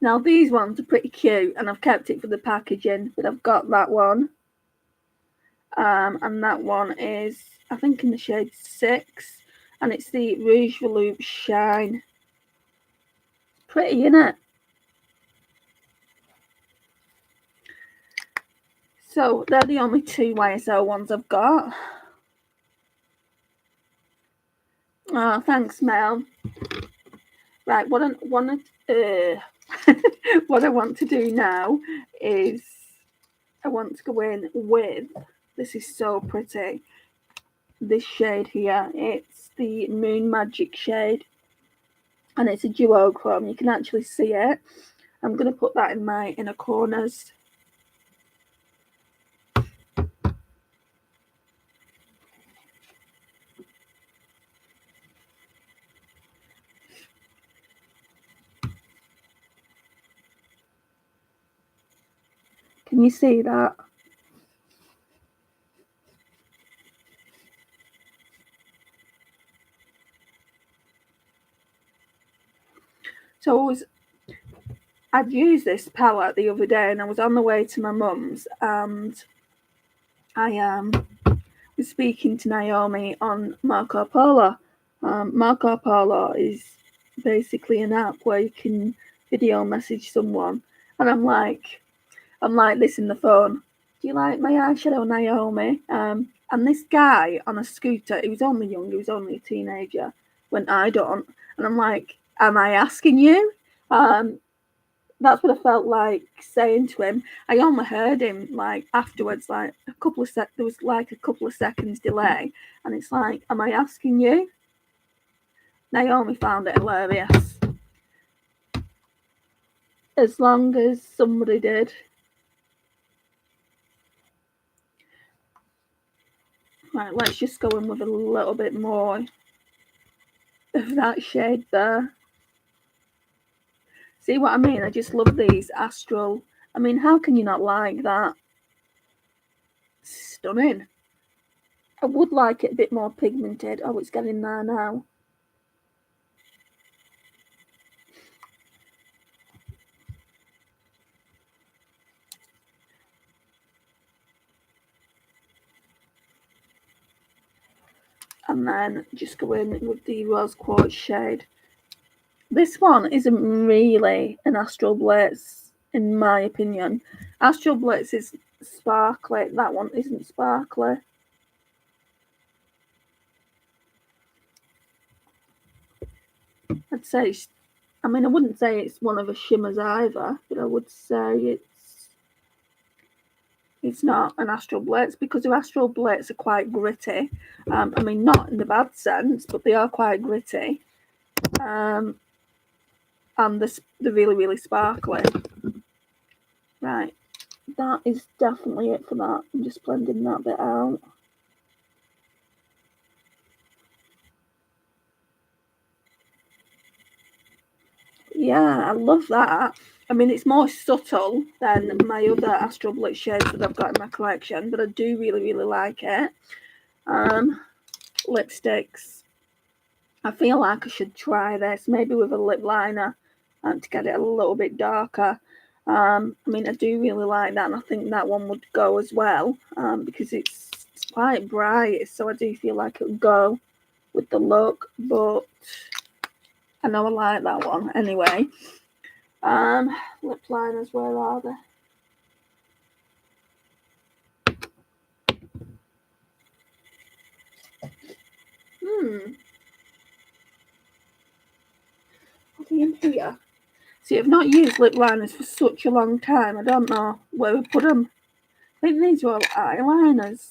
Now, these ones are pretty cute, and I've kept it for the packaging, but I've got that one. And that one is, I think, in the shade 6, and it's the Rouge Veloute Shine. Pretty, isn't it? So, they're the only two YSL ones I've got. Oh, thanks, Mel. Right, what I want to do now is I want to go in with, this is so pretty, this shade here. It's the Moon Magic shade, and it's a duochrome. You can actually see it. I'm going to put that in my inner corners. Can you see that? So I'd used this palette the other day, and I was on the way to my mum's, and I was speaking to Naomi on Marco Polo. Marco Polo is basically an app where you can video message someone, and I'm like this in the phone. Do you like my eyeshadow, Naomi? And this guy on a scooter, he was only young, he was only a teenager, went, I don't. And I'm like, am I asking you? That's what I felt like saying to him. I only heard him like afterwards, like there was like a couple of seconds delay, and it's like, am I asking you? Naomi found it hilarious. As long as somebody did. Right, let's just go in with a little bit more of that shade there. See what I mean? I just love these Astral. I mean, how can you not like that? Stunning. I would like it a bit more pigmented. Oh, it's getting there now. And then just go in with the Rose Quartz shade. This one isn't really an Astral Blitz, in my opinion. Astral Blitz is sparkly. That one isn't sparkly. I'd say, I mean, I wouldn't say it's one of the shimmers either, but I would say it's not an Astral Blitz, because the Astral Blitz are quite gritty. I mean, not in the bad sense, but they are quite gritty. And they're really, really sparkly. Right, that is definitely it for that. I'm just blending that bit out. Yeah, I love that. I mean, it's more subtle than my other Astral Blitz shades that I've got in my collection, but I do really, really like it. Lipsticks. I feel like I should try this, maybe with a lip liner to get it a little bit darker. I mean, I do really like that, and I think that one would go as well because it's quite bright, so I do feel like it would go with the look, but I know I like that one anyway. Lip liners, where are they? Are they in here? See, I've not used lip liners for such a long time. I don't know where we put them. I think these are all eyeliners.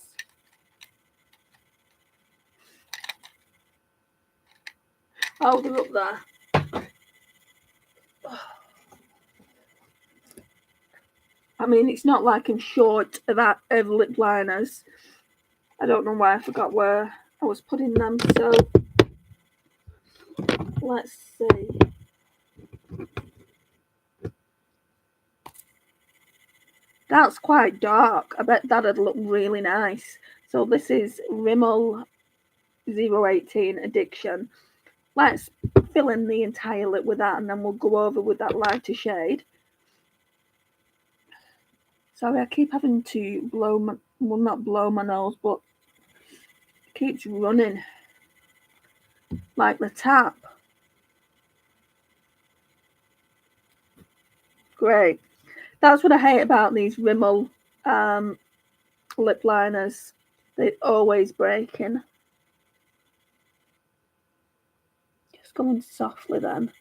Oh, they're up there. I mean, it's not like I'm short of lip liners. I don't know why I forgot where I was putting them. So let's see. That's quite dark. I bet that'd look really nice. So this is Rimmel 018 Addiction. Let's fill in the entire lip with that, and then we'll go over with that lighter shade. Sorry, I keep having to blow my, well, not blow my nose, but it keeps running like the tap. Great. That's what I hate about these Rimmel lip liners. They're always breaking. Just going softly then.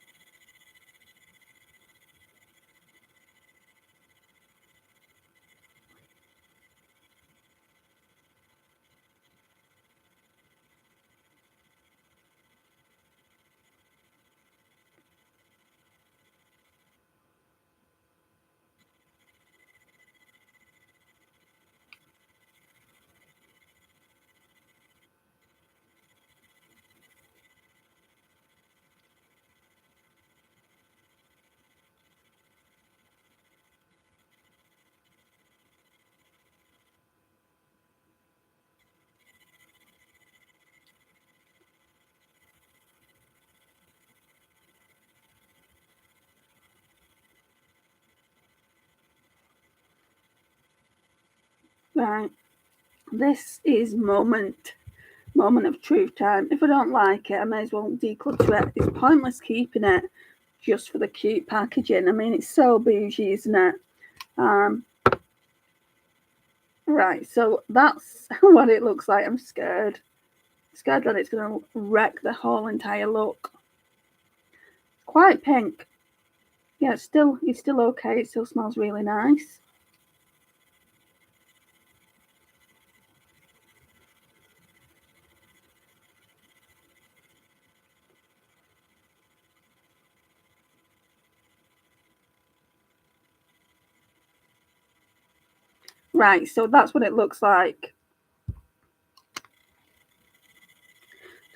Right. This is moment of truth time. If I don't like it, I may as well declutter it. It's pointless keeping it just for the cute packaging. I mean, it's so bougie, isn't it? Right, so that's what it looks like. I'm scared. Scared that it's going to wreck the whole entire look. Quite pink. Yeah, it's still okay. It still smells really nice. Right, so that's what it looks like.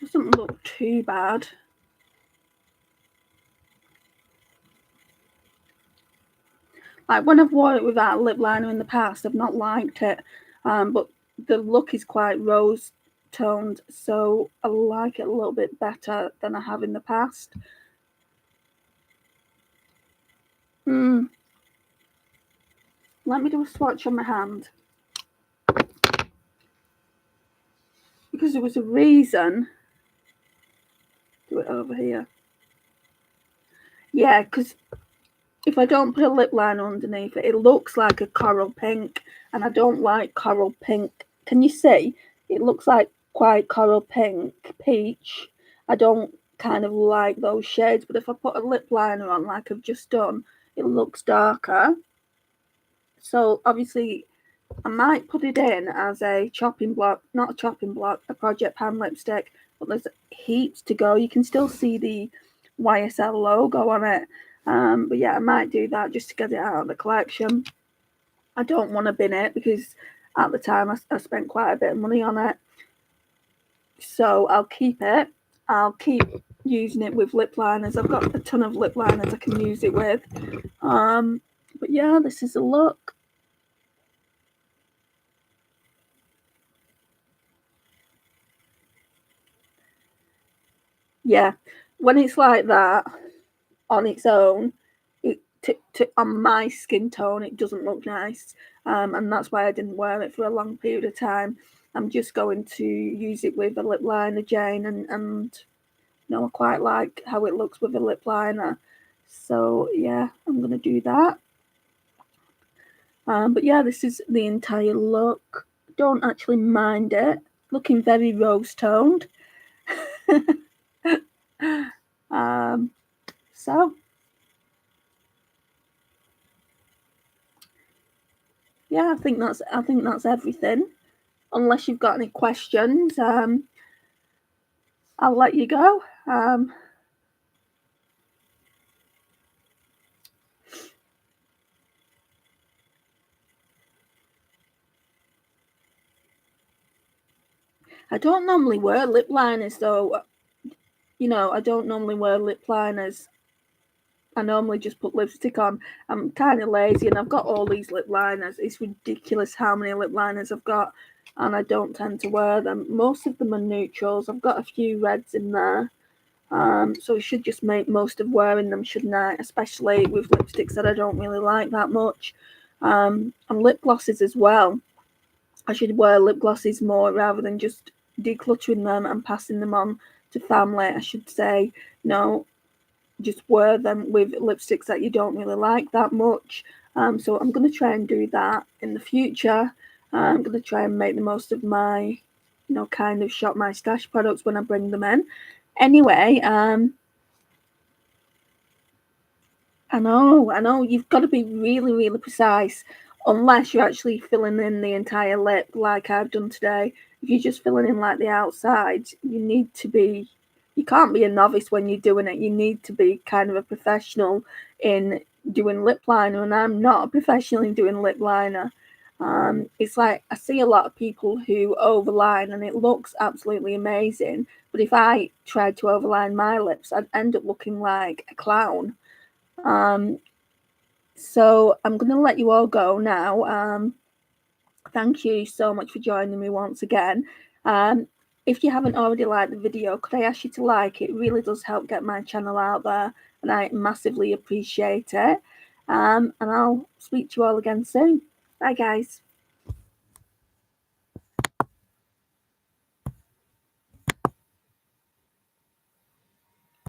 Doesn't look too bad. Like when I've worn it with that lip liner in the past, I've not liked it, but the look is quite rose toned, so I like it a little bit better than I have in the past. Let me do a swatch on my hand, because there was a reason. Do it over here. Yeah, because if I don't put a lip liner underneath it, it looks like a coral pink, and I don't like coral pink. Can you see? It looks like quite coral pink, peach. I don't kind of like those shades, but if I put a lip liner on like I've just done, it looks darker. So obviously I might put it in as a chopping block, not a chopping block, a Project Pan lipstick, but there's heaps to go. You can still see the YSL logo on it. But yeah, I might do that just to get it out of the collection. I don't want to bin it because at the time I spent quite a bit of money on it. So I'll keep it. I'll keep using it with lip liners. I've got a ton of lip liners I can use it with. But yeah, this is a look. Yeah, when it's like that on its own, on my skin tone, it doesn't look nice, and that's why I didn't wear it for a long period of time. I'm just going to use it with a lip liner, Jane, and you know, I quite like how it looks with a lip liner. So yeah, I'm gonna do that. But yeah, this is the entire look. Don't actually mind it. Looking very rose toned. So yeah, I think that's everything. Unless you've got any questions, I'll let you go. I don't normally wear lip liners though. You know, I don't normally wear lip liners. I normally just put lipstick on. I'm kind of lazy and I've got all these lip liners. It's ridiculous how many lip liners I've got, and I don't tend to wear them. Most of them are neutrals. I've got a few reds in there. So I should just make most of wearing them, shouldn't I? Especially with lipsticks that I don't really like that much. And lip glosses as well. I should wear lip glosses more rather than just decluttering them and passing them on to family. I should say, no, just wear them with lipsticks that you don't really like that much. So I'm going to try and do that in the future. I'm going to try and make the most of my, you know, kind of shop my stash products when I bring them in. Anyway, I know, you've got to be really, really precise unless you're actually filling in the entire lip like I've done today. If you're just filling in like the outside, you can't be a novice when you're doing it. You need to be kind of a professional in doing lip liner, and I'm not a professional in doing lip liner. It's like I see a lot of people who overline and it looks absolutely amazing, but if I tried to overline my lips, I'd end up looking like a clown. So I'm going to let you all go now. Thank you so much for joining me once again. If you haven't already liked the video, could I ask you to like it? It really does help get my channel out there, and I massively appreciate it. And I'll speak to you all again soon. Bye, guys.